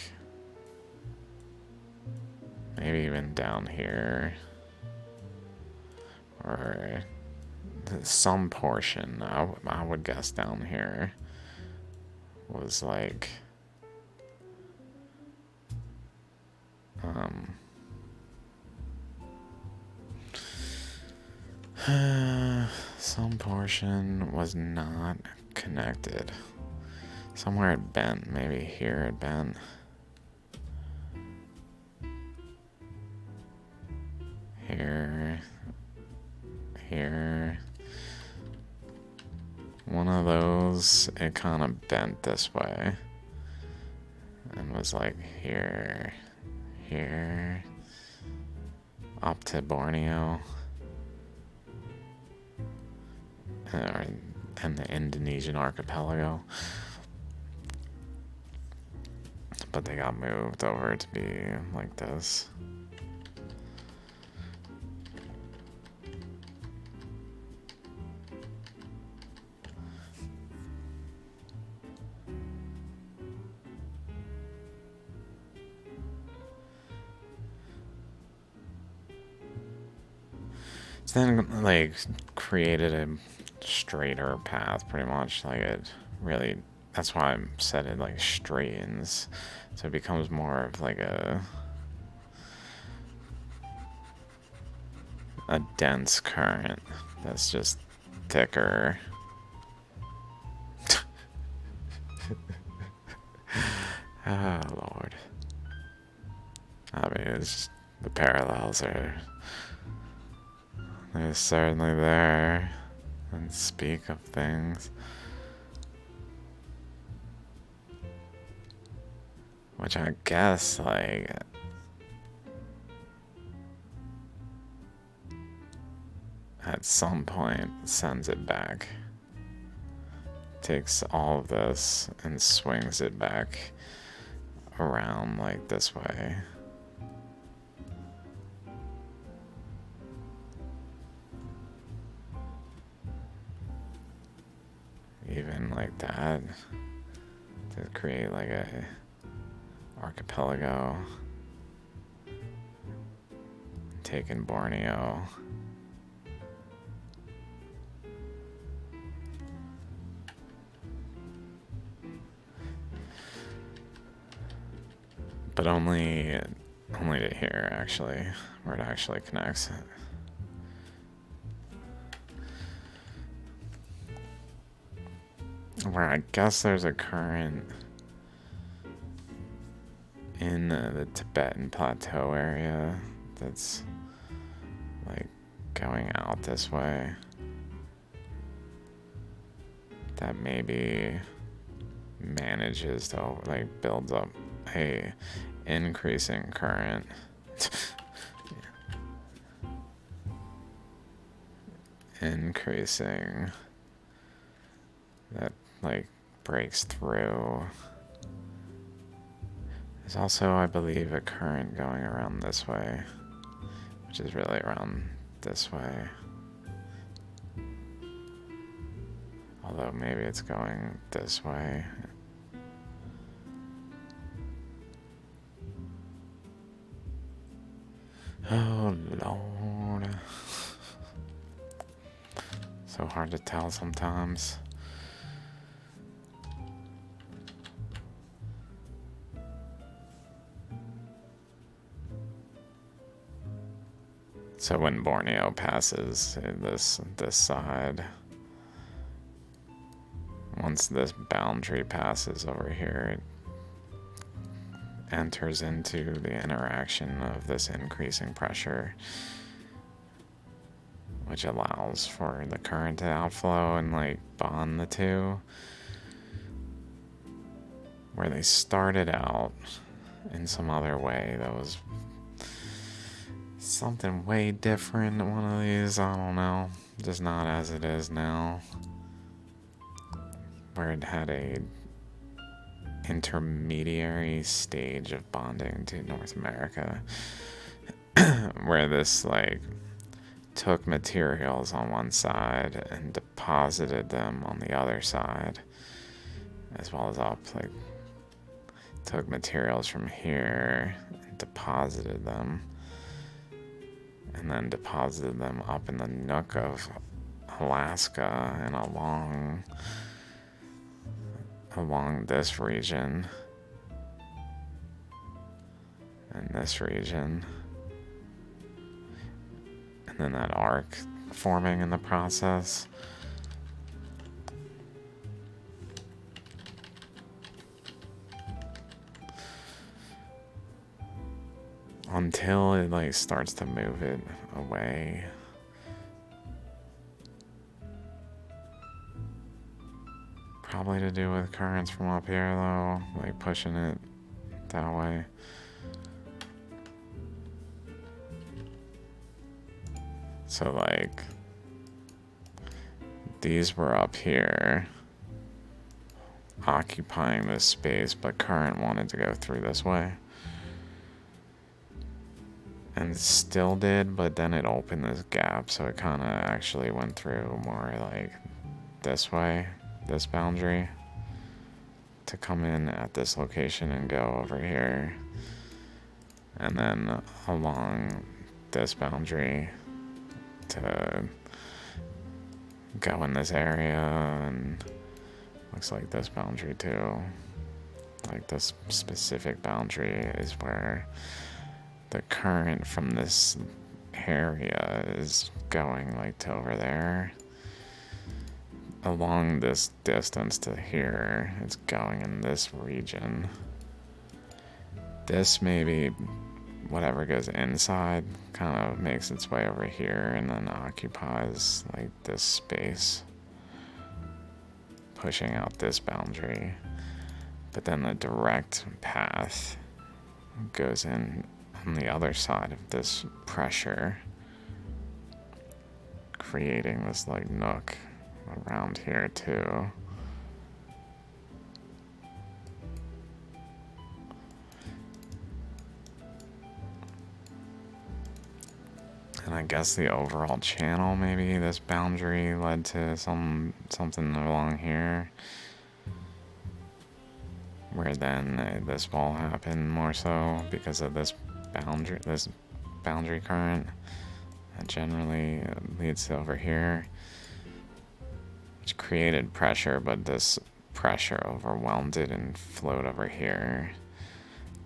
maybe even down here, or some portion, I would guess down here was like some portion was not connected. Somewhere it bent, maybe here it bent. Here. One of those, it kind of bent this way. And was like here, up to Borneo. And the Indonesian archipelago. But they got moved over to be like this. So then, like, created a straighter path, pretty much. Like, it really, that's why I said it, like, straightens. So it becomes more of, like, a dense current that's just thicker. Oh, Lord. I mean, it's just, the parallels are... they're certainly there, and speak of things. Which I guess, like... at some point, sends it back. Takes all of this and swings it back around, like, this way. Even like that, to create like a archipelago, taking Borneo. But only to here, actually, where it actually connects. Where I guess there's a current in the Tibetan Plateau area that's like going out this way. That maybe manages to like builds up a increasing current. Increasing that like breaks through. There's also, I believe, a current going around this way, which is really around this way. Although maybe it's going this way. Oh, Lord. So hard to tell sometimes. So when Borneo passes this side, once this boundary passes over here, it enters into the interaction of this increasing pressure which allows for the current to outflow and like bond the two. Where they started out in some other way that was something way different. One of these, I don't know, just not as it is now, where it had a intermediary stage of bonding to North America, where this like took materials on one side and deposited them on the other side, as well as up, like took materials from here and deposited them, and then deposited them up in the nook of Alaska and along this region and this region, and then that arc forming in the process. Until it like starts to move it away. Probably to do with currents from up here though, like pushing it that way. So like these were up here occupying this space, but current wanted to go through this way. And still did, but then it opened this gap, so it kind of actually went through more like this way, this boundary, to come in at this location and go over here, and then along this boundary to go in this area, and looks like this boundary too. Like this specific boundary is where the current from this area is going like to over there. Along this distance to here, it's going in this region. This maybe, whatever goes inside, kind of makes its way over here and then occupies like this space, pushing out this boundary. But then the direct path goes in on the other side of this pressure, creating this like nook around here too. And I guess the overall channel, maybe this boundary led to something along here, where then this wall happened more so because of this boundary current that generally leads to over here, which created pressure, but this pressure overwhelmed it and flowed over here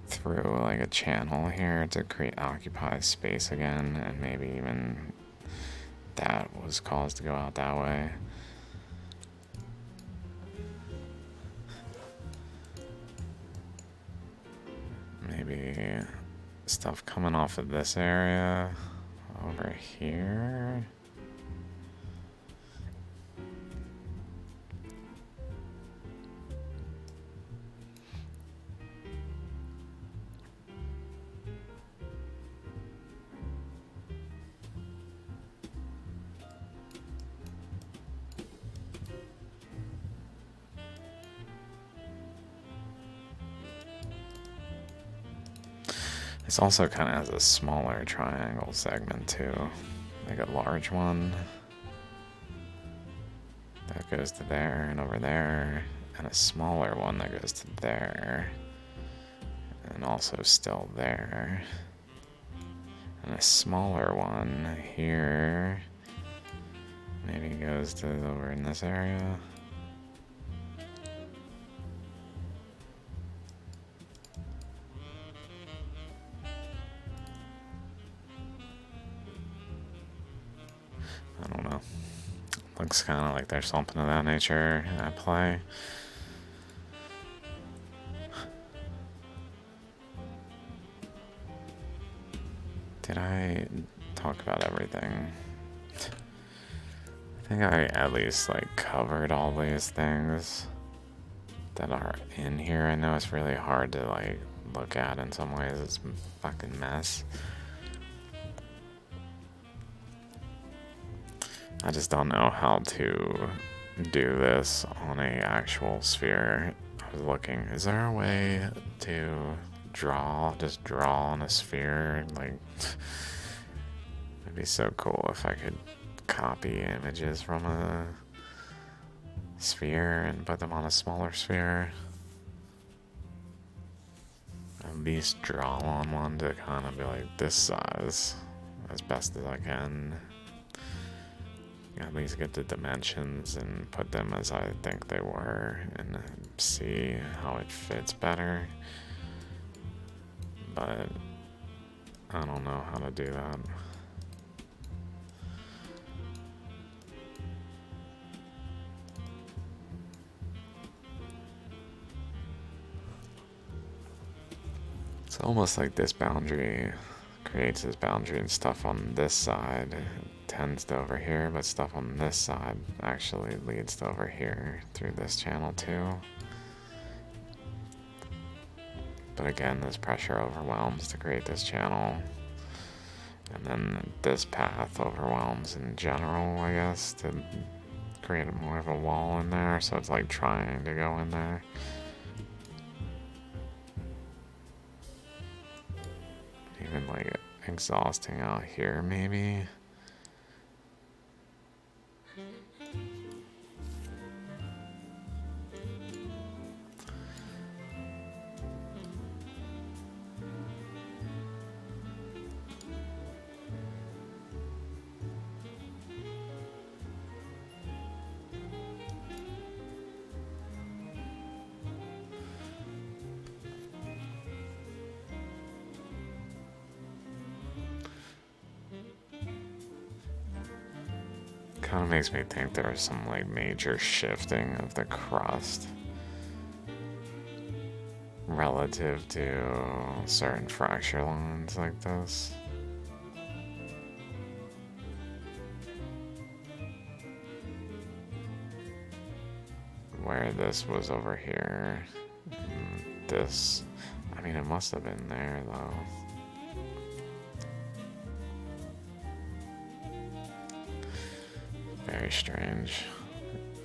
through like a channel here to occupy space again, and maybe even that was caused to go out that way. Maybe stuff coming off of this area over here. This also kind of has a smaller triangle segment too, like a large one that goes to there and over there, and a smaller one that goes to there and also still there, and a smaller one here maybe goes to over in this area. I don't know. Looks kind of like there's something of that nature at play. Did I talk about everything? think I at least like covered all these things that are in here. I know it's really hard to like look at in some ways. It's a fucking mess. I just don't know how to do this on a actual sphere. I was looking, is there a way to just draw on a sphere? Like, it'd be so cool if I could copy images from a sphere and put them on a smaller sphere. At least draw on one to kind of be like this size as best as I can. At least get the dimensions and put them as I think they were and see how it fits better. But I don't know how to do that. It's almost like this boundary creates this boundary and stuff on this side tends to over here, but stuff on this side actually leads to over here through this channel too. But again, this pressure overwhelms to create this channel. And then this path overwhelms in general, I guess, to create more of a wall in there. So it's like trying to go in there. Even like exhausting out here, maybe. Kind of makes me think there's some like major shifting of the crust relative to certain fracture lines like this. Where this was over here, this, I mean, it must have been there though. Very strange.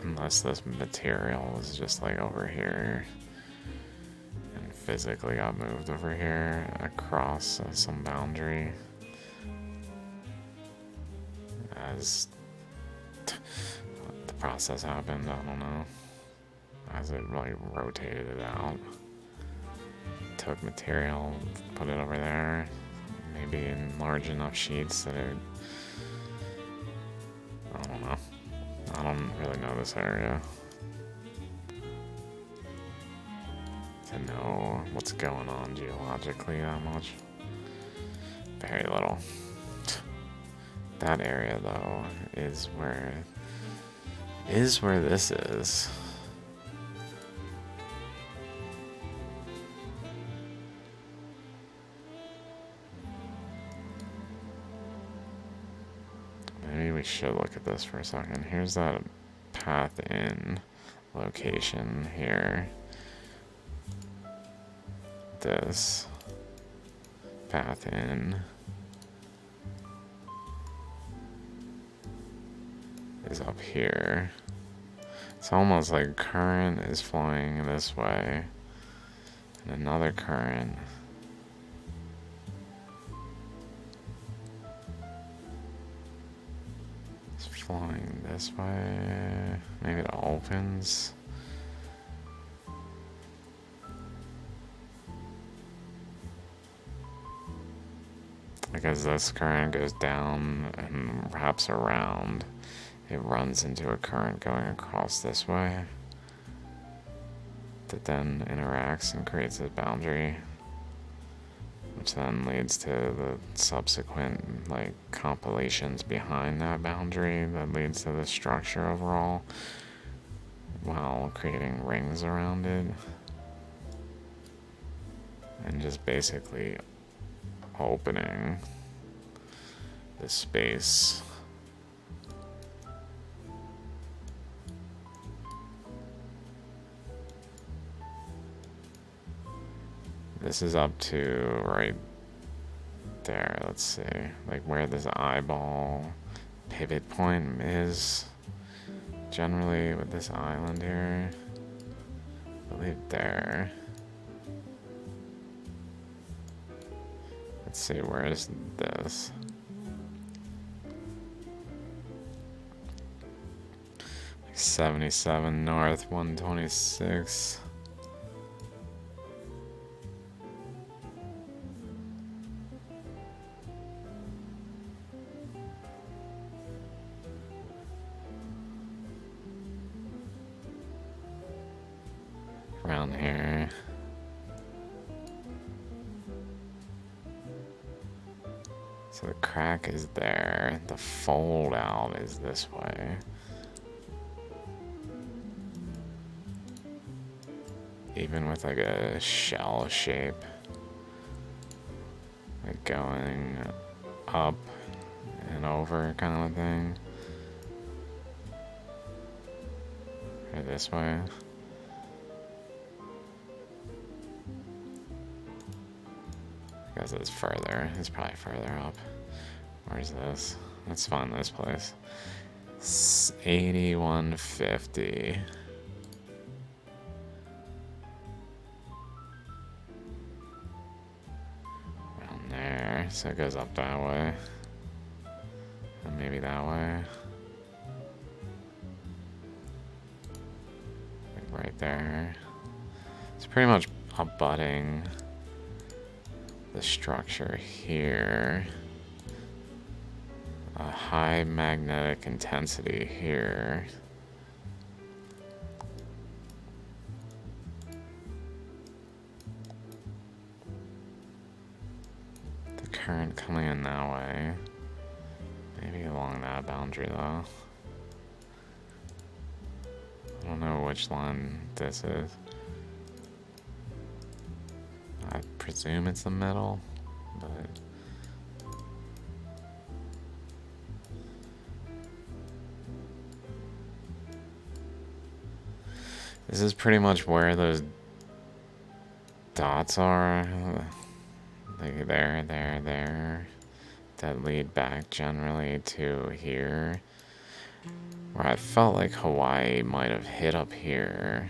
Unless this material was just like over here and physically got moved over here across some boundary as the process happened. I don't know. As it like rotated it out. Took material, put it over there, maybe in large enough sheets that it, I don't know. I don't really know this area to know what's going on geologically that much. Very little. That area though is where this is. Maybe we should look at this for a second. Here's that path in location here. This path in is up here. It's almost like current is flowing this way and another current flowing this way. Maybe it opens. Because this current goes down and wraps around, it runs into a current going across this way that then interacts and creates a boundary, which then leads to the subsequent like compilations behind that boundary that leads to the structure overall while creating rings around it and just basically opening the space This is up to right there. Let's see, like where this eyeball pivot point is. Generally with this island here, I believe there. Let's see, where is this? Like 77 north, 126. Around here. So the crack is there, the fold out is this way. Even with like a shell shape, like going up and over kind of thing. Or this way. Because it's further. It's probably further up. Where's this? Let's find this place. 8150. Around there. So it goes up that way. And maybe that way. Like right there. It's pretty much abutting the structure here. A high magnetic intensity here. The current coming in that way. Maybe along that boundary though. I don't know which line this is. I presume it's the middle, but this is pretty much where those dots are, like there, that lead back generally to here, where I felt like Hawaii might have hit up here,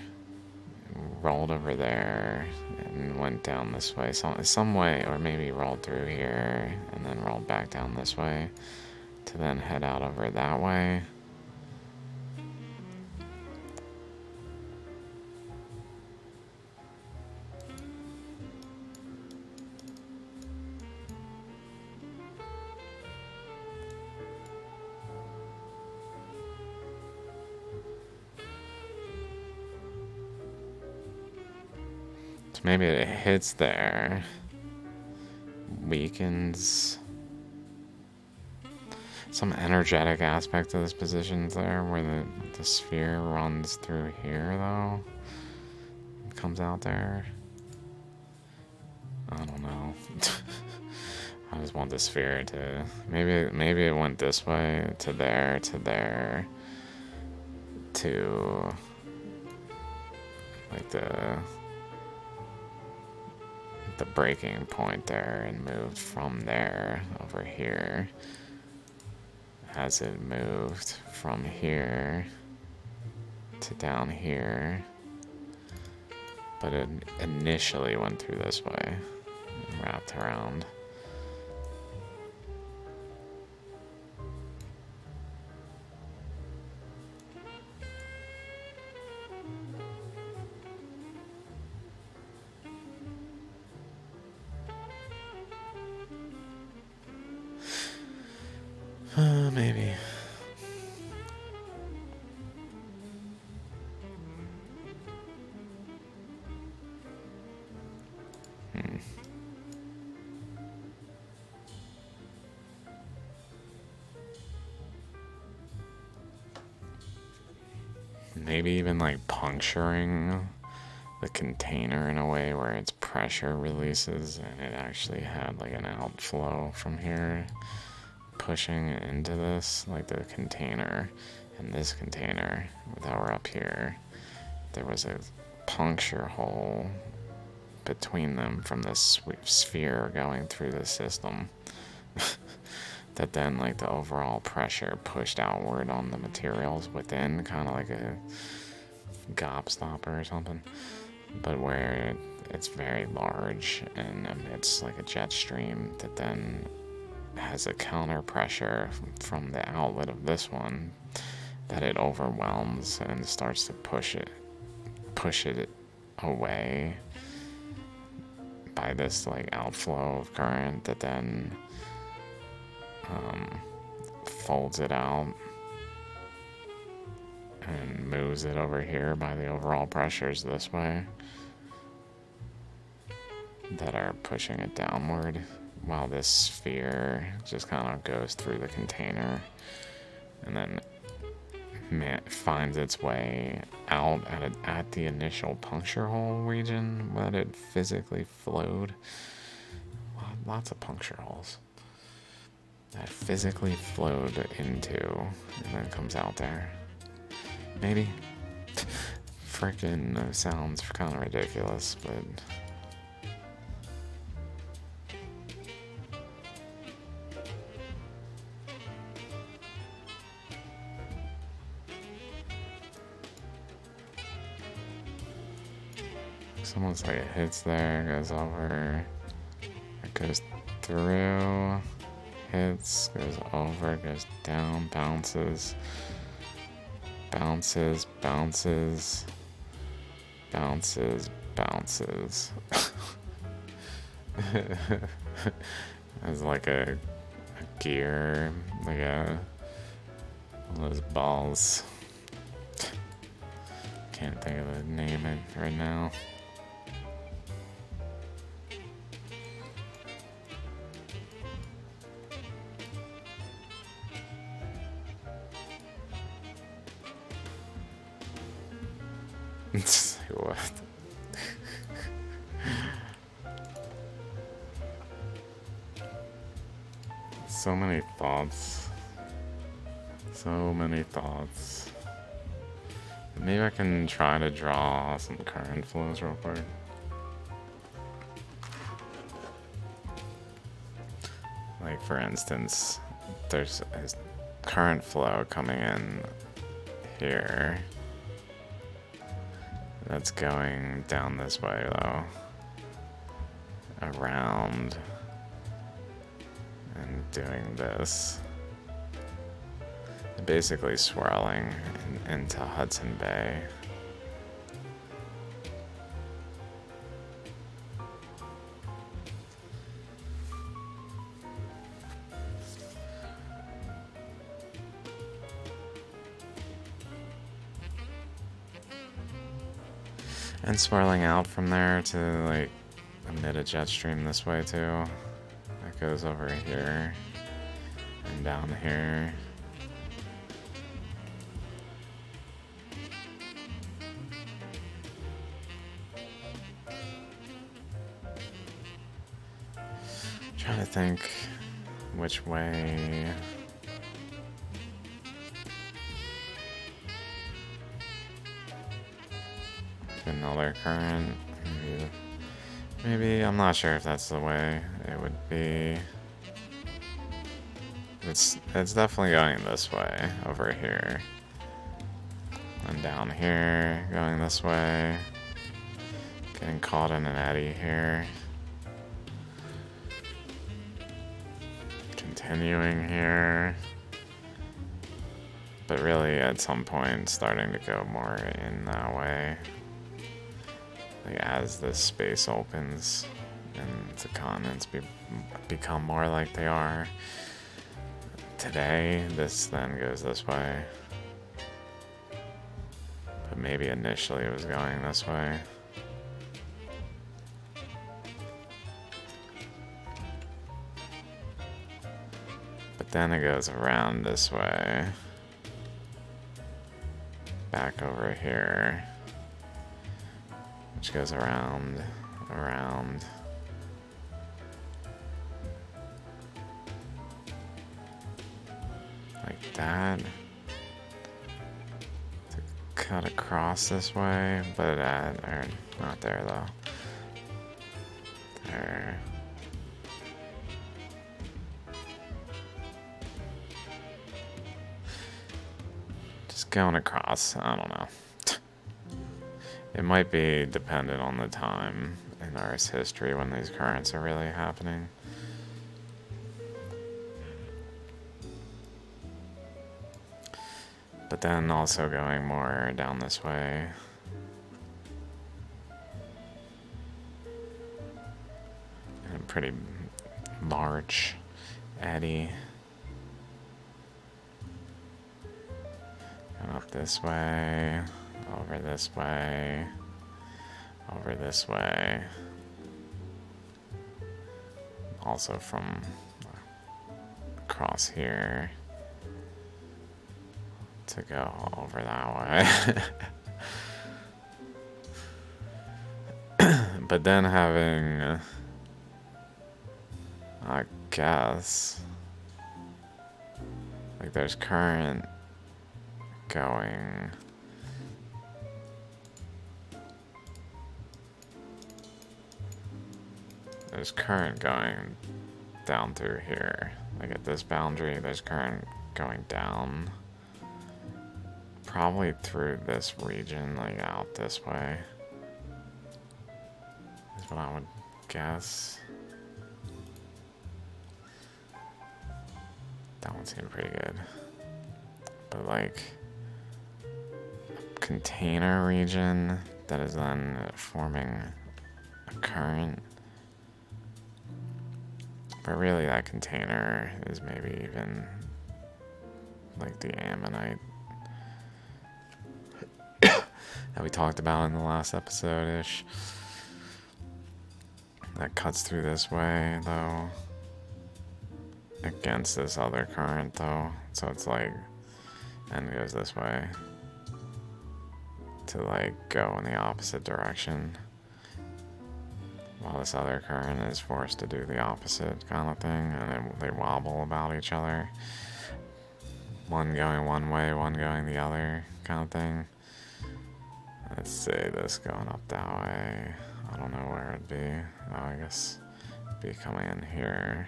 rolled over there, and went down this way, some way, or maybe rolled through here, and then rolled back down this way, to then head out over that way. Maybe it hits there, weakens some energetic aspect of this position there, where the sphere runs through here though, it comes out there. I don't know. I just want the sphere to maybe it went this way to there to like the breaking point there, and moved from there over here as it moved from here to down here, but it initially went through this way and wrapped around. Maybe. Maybe even like puncturing the container in a way where its pressure releases and it actually had like an outflow from here pushing into this, like the container and this container that were up here. There was a puncture hole between them from this sphere going through the system. That then, like, the overall pressure pushed outward on the materials within, kind of like a gobstopper or something, but where it's very large and emits like a jet stream that then has a counter pressure from the outlet of this one that it overwhelms and starts to push it away by this like outflow of current that then folds it out and moves it over here by the overall pressures this way that are pushing it downward, while this sphere just kind of goes through the container and then finds its way out at the initial puncture hole region that it physically flowed. Lots of puncture holes that physically flowed into and then comes out there. Maybe. Freaking sounds kind of ridiculous, but it's almost like it hits there, goes over, it goes through, hits, goes over, goes down, bounces, bounces, bounces, bounces, bounces. It's like a gear, like one of those balls. Can't think of the name right now. What? So many thoughts. So many thoughts. Maybe I can try to draw some current flows real quick. Like, for instance, there's a current flow coming in here. That's going down this way, though. Around. And doing this. Basically swirling into Hudson Bay. And swirling out from there to like emit a jet stream this way too. That goes over here and down here. Trying to think which way. Another current, maybe I'm not sure if that's the way it would be. It's definitely going this way over here, and down here going this way, getting caught in an eddy here, continuing here, but really at some point starting to go more in that way. Like as this space opens and the continents become more like they are today, this then goes this way. But maybe initially it was going this way. But then it goes around this way. Back over here. Which goes around, like that, to cut across this way, but or not there though. Or just going across, I don't know. It might be dependent on the time in Earth's history when these currents are really happening. But then also going more down this way. And a pretty large eddy. Going up this way. Over this way, over this way. Also from across here to go over that way. But then having, I guess, like there's current going. There's current going down through here. Like at this boundary, there's current going down. Probably through this region, like out this way. Is what I would guess. That one seemed pretty good. But like, a container region that is then forming a current. But really that container is maybe even like the ammonite that we talked about in the last episode-ish. That cuts through this way though. Against this other current though. So it's like, and goes this way. To like go in the opposite direction. While this other current is forced to do the opposite kind of thing, and they wobble about each other. One going one way, one going the other kind of thing. Let's say this going up that way. I don't know where it'd be. Oh, I guess it'd be coming in here.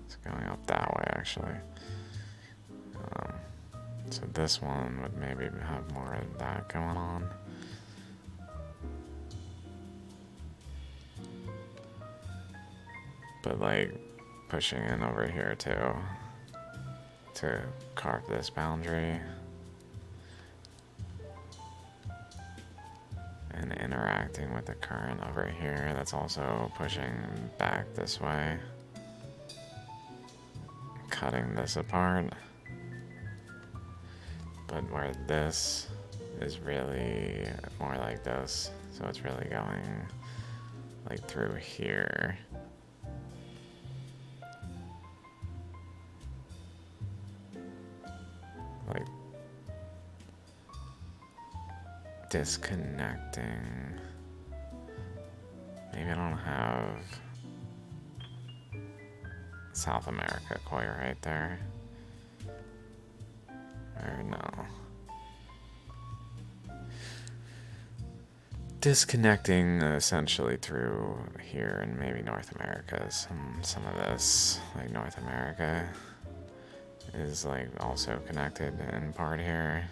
It's going up that way, actually. So this one would maybe have more of that going on. But like pushing in over here too to carve this boundary and interacting with the current over here that's also pushing back this way, cutting this apart. But where this is really more like this, so it's really going like through here. Like disconnecting. Maybe I don't have South America quite right there. Or no. Disconnecting essentially through here and maybe North America. Some of this, like North America, is like also connected in part here.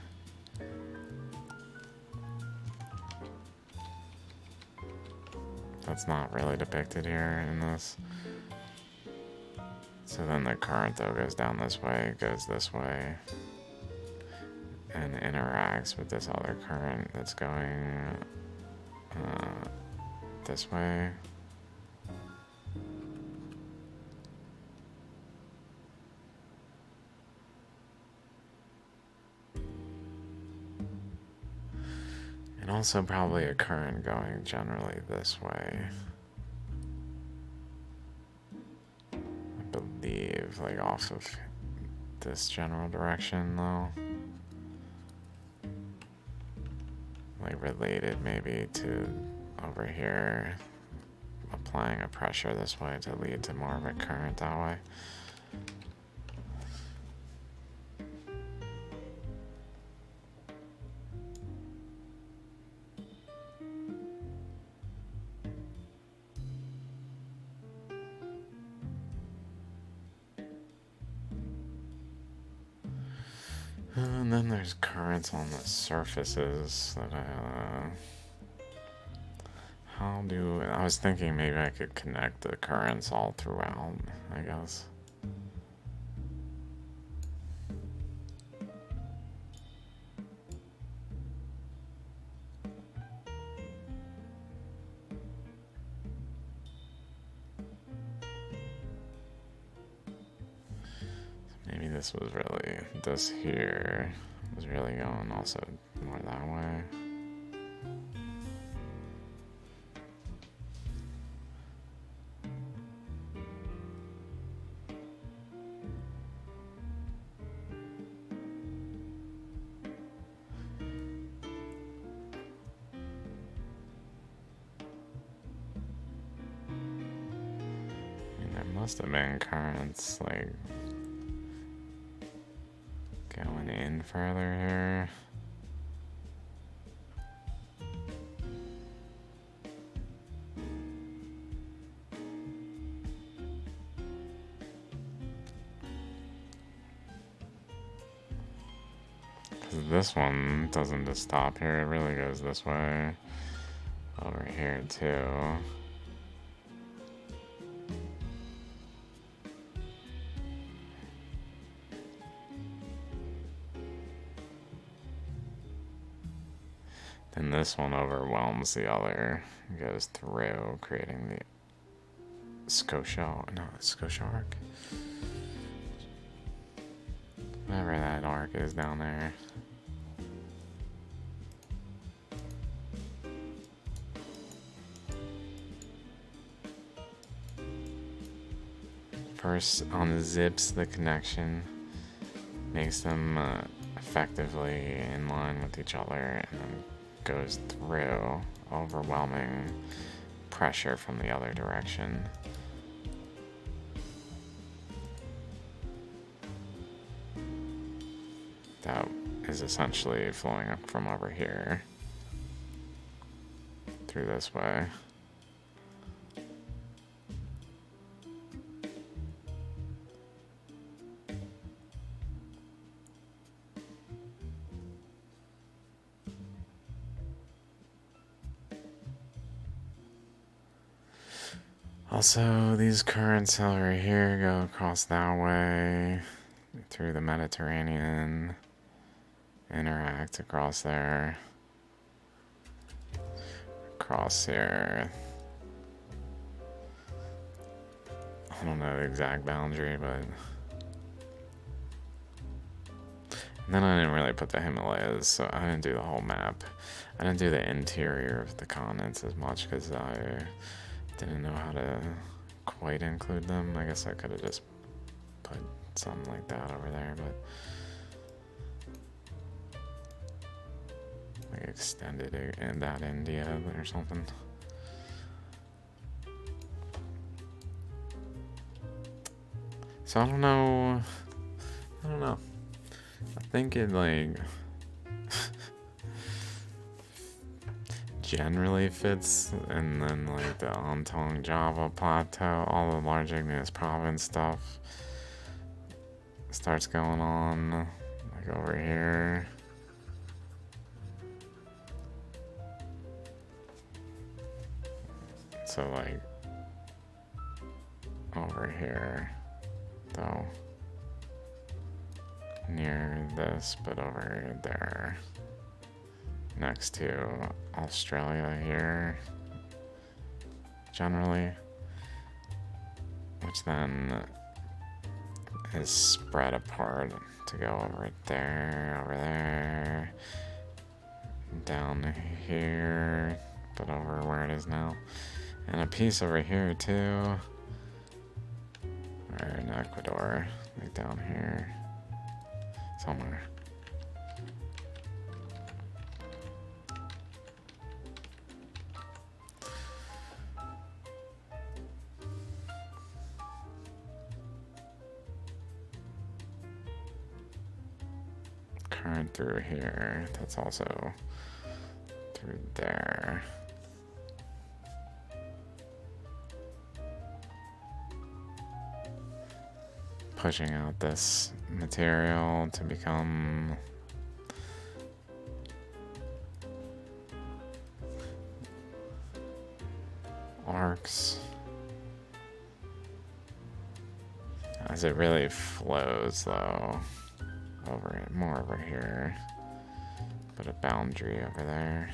That's not really depicted here in this. So then the current though goes down this way, goes this way, and interacts with this other current that's going this way. And also probably a current going generally this way. I believe, like off of this general direction though. Like related maybe to over here, applying a pressure this way to lead to more of a current that way. And then there's currents on the surfaces that I was thinking maybe I could connect the currents all throughout, I guess. Maybe this here was really going also more that way. I mean, there must have been currents like going in further here. Because this one doesn't just stop here, it really goes this way. Over here too. Then this one overwhelms the other, goes through, creating the Scotia arc. Whatever that arc is down there. First on the zips, the connection makes them effectively in line with each other, and then goes through, overwhelming pressure from the other direction. That is essentially flowing up from over here through this way. Also, these currents over here go across that way, through the Mediterranean, interact across there, across here. I don't know the exact boundary, but... And then I didn't really put the Himalayas, so I didn't do the whole map. I didn't do the interior of the continents as much because I didn't know how to quite include them. I guess I could have just put something like that over there, but like extended it in that India or something. So I don't know. I think it like generally fits, and then like the Ontong Java Plateau, all the large igneous province stuff starts going on, like over here. So like over here though, near this, but over there next to Australia here generally, which then is spread apart to go over there, down here, but over where it is now, and a piece over here too, or in Ecuador, like down here somewhere. Current through here, that's also through there. pushing out this material to become arcs. As it really flows though, more over here. Put a boundary over there.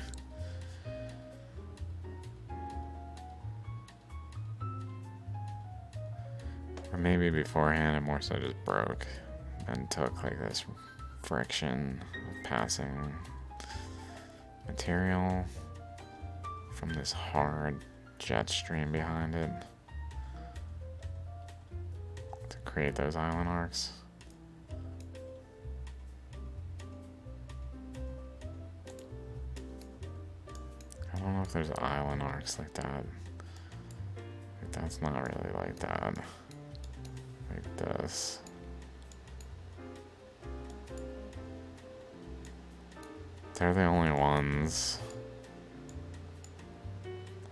Or maybe beforehand it more so just broke and took like this friction of passing material from this hard jet stream behind it to create those island arcs. I don't know if there's island arcs like that. Like that's not really like that. Like this. They're the only ones.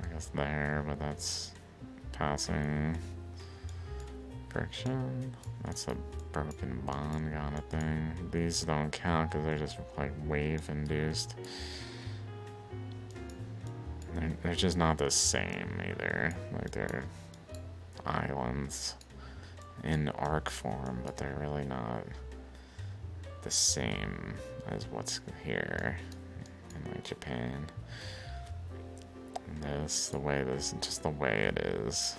I guess there, but that's passing friction. That's a broken bond kind of thing. These don't count because they're just like wave induced. They're just not the same either. Like they're islands in arc form, but they're really not the same as what's here in like Japan. And just the way it is.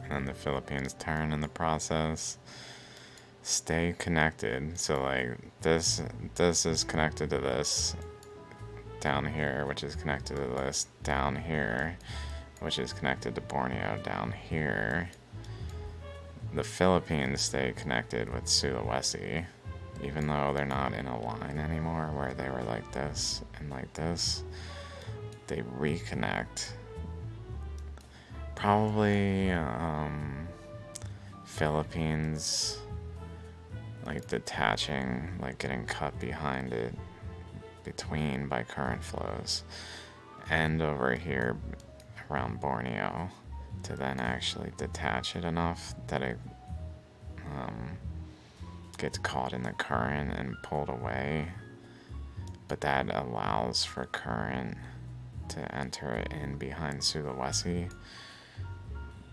And then the Philippines turn in the process. Stay connected. So like this is connected to this down here, which is connected to this down here, which is connected to Borneo down here. The Philippines stay connected with Sulawesi, even though they're not in a line anymore where they were like this and like this. They reconnect. Probably Philippines like detaching, like getting cut behind it between by current flows, and over here around Borneo to then actually detach it enough that it gets caught in the current and pulled away, but that allows for current to enter in behind Sulawesi.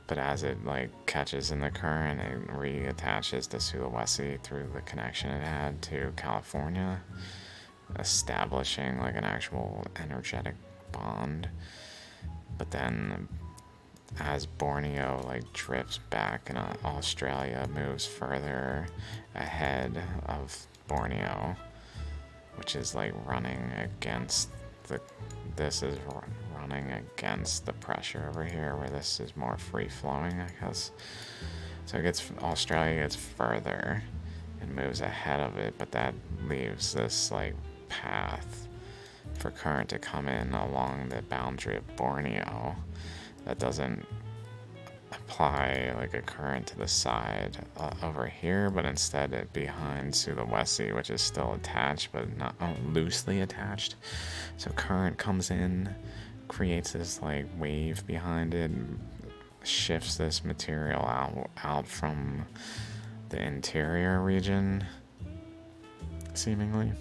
But as it like catches in the current, it reattaches to Sulawesi through the connection it had to California, establishing like an actual energetic bond. But then as Borneo like drifts back and Australia moves further ahead of Borneo, which is like running against this is running against the pressure over here, where this is more free flowing, I guess. So Australia gets further and moves ahead of it, but that leaves this like path for current to come in along the boundary of Borneo that doesn't apply like a current to the side over here, but instead it behind Sulawesi, which is still attached but not loosely attached. So current comes in, creates this like wave behind it, shifts this material out from the interior region, seemingly.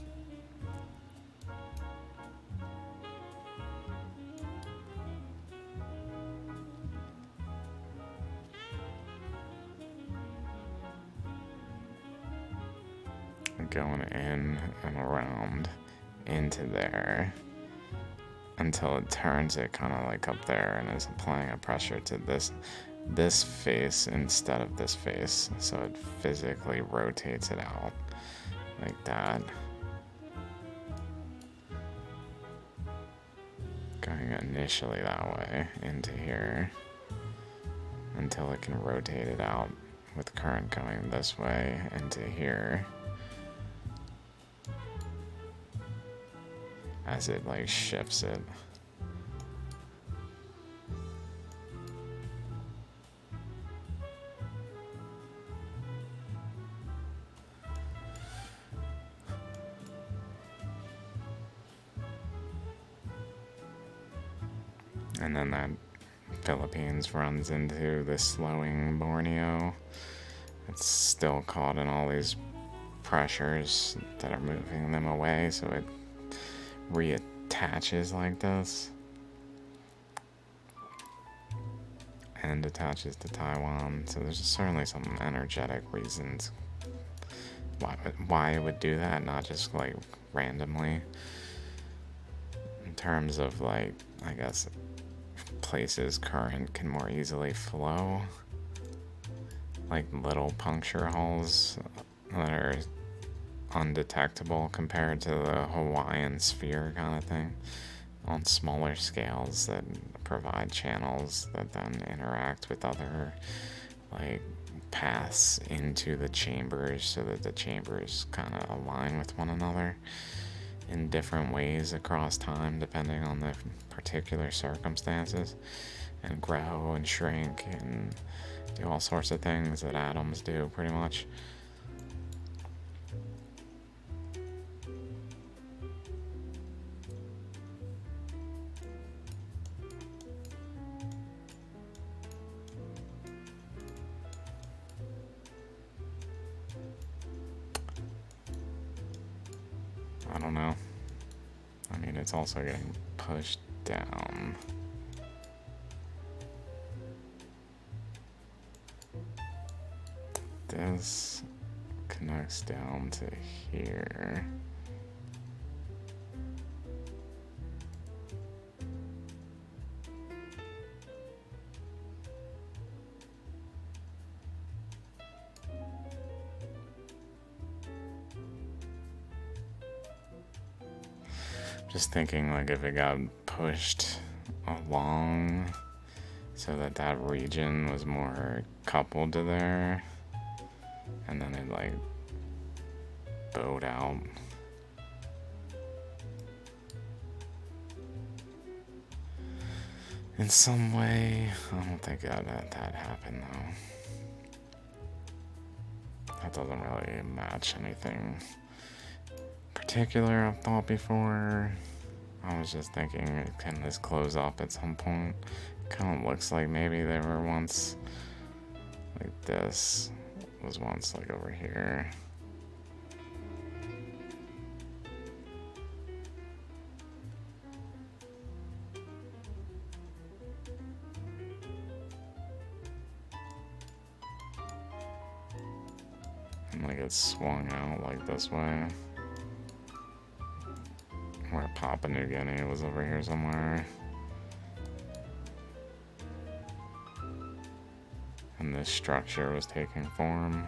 Going in and around into there until it turns it kind of like up there and is applying a pressure to this face instead of this face, so it physically rotates it out like that, going initially that way into here until it can rotate it out with current going this way into here. As it like shifts it. And then that Philippines runs into the slowing Borneo. It's still caught in all these pressures that are moving them away, so it reattaches like this and attaches to Taiwan. So there's certainly some energetic reasons why it would do that, not just like randomly. In terms of like, I guess, places current can more easily flow, like little puncture holes that are undetectable compared to the Hawaiian sphere kind of thing, on smaller scales that provide channels that then interact with other like paths into the chambers, so that the chambers kind of align with one another in different ways across time depending on the particular circumstances, and grow and shrink and do all sorts of things that atoms do pretty much. I don't know. I mean, it's also getting pushed down. This connects down to here. Just thinking, like, if it got pushed along so that that region was more coupled to there, and then it like bowed out. In some way. I don't think that happened though. That doesn't really match anything particular I've thought before. I was just thinking, can this close up at some point? Kind of looks like maybe they were once like this. Was once like over here. And like it swung out like this way. Where Papua New Guinea was over here somewhere. And this structure was taking form.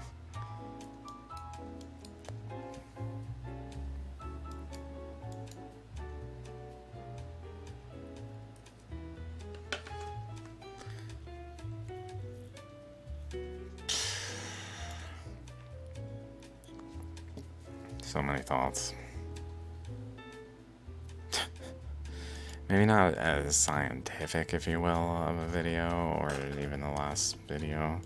So many thoughts. Maybe not as scientific, if you will, of a video, or even the last video,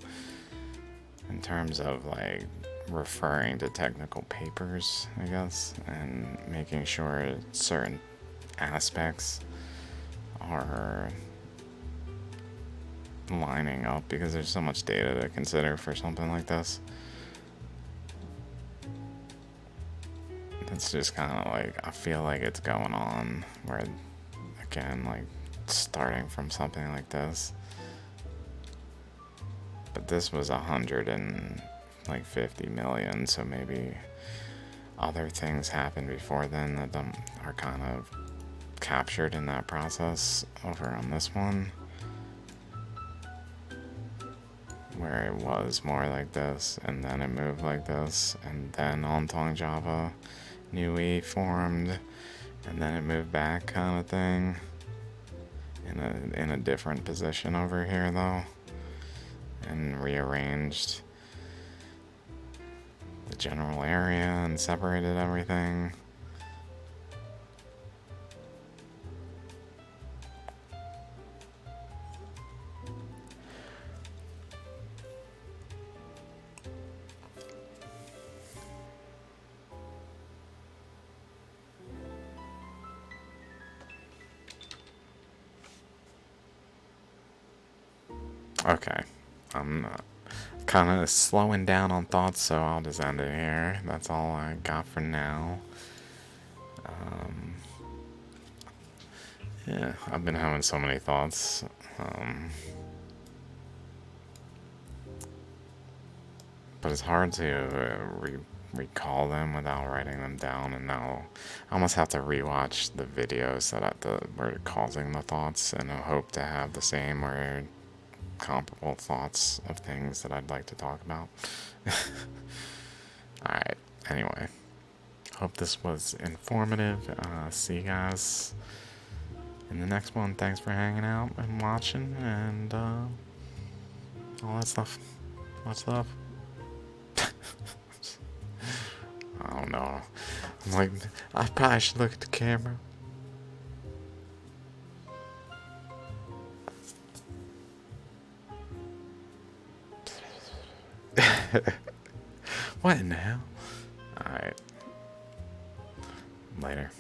in terms of like referring to technical papers, I guess, and making sure certain aspects are lining up, because there's so much data to consider for something like this. It's just kind of like, I feel like it's going on where, again, like starting from something like this, but this was 150 million, so maybe other things happened before then that are kind of captured in that process over on this one, where it was more like this, and then it moved like this, and then Ontong Java Nui formed, and then it moved back, kind of thing, in a different position over here though, and rearranged the general area and separated everything. Okay. I'm kind of slowing down on thoughts, so I'll just end it here. That's all I got for now. Yeah, I've been having so many thoughts. But it's hard to recall them without writing them down, and now I almost have to rewatch the videos that were causing the thoughts, and I hope to have the same or comparable thoughts of things that I'd like to talk about. Alright, anyway. Hope this was informative. See you guys in the next one. Thanks for hanging out and watching, and all that stuff. Much love. I don't know. I'm like, I probably should look at the camera. What in the hell? Alright. Later.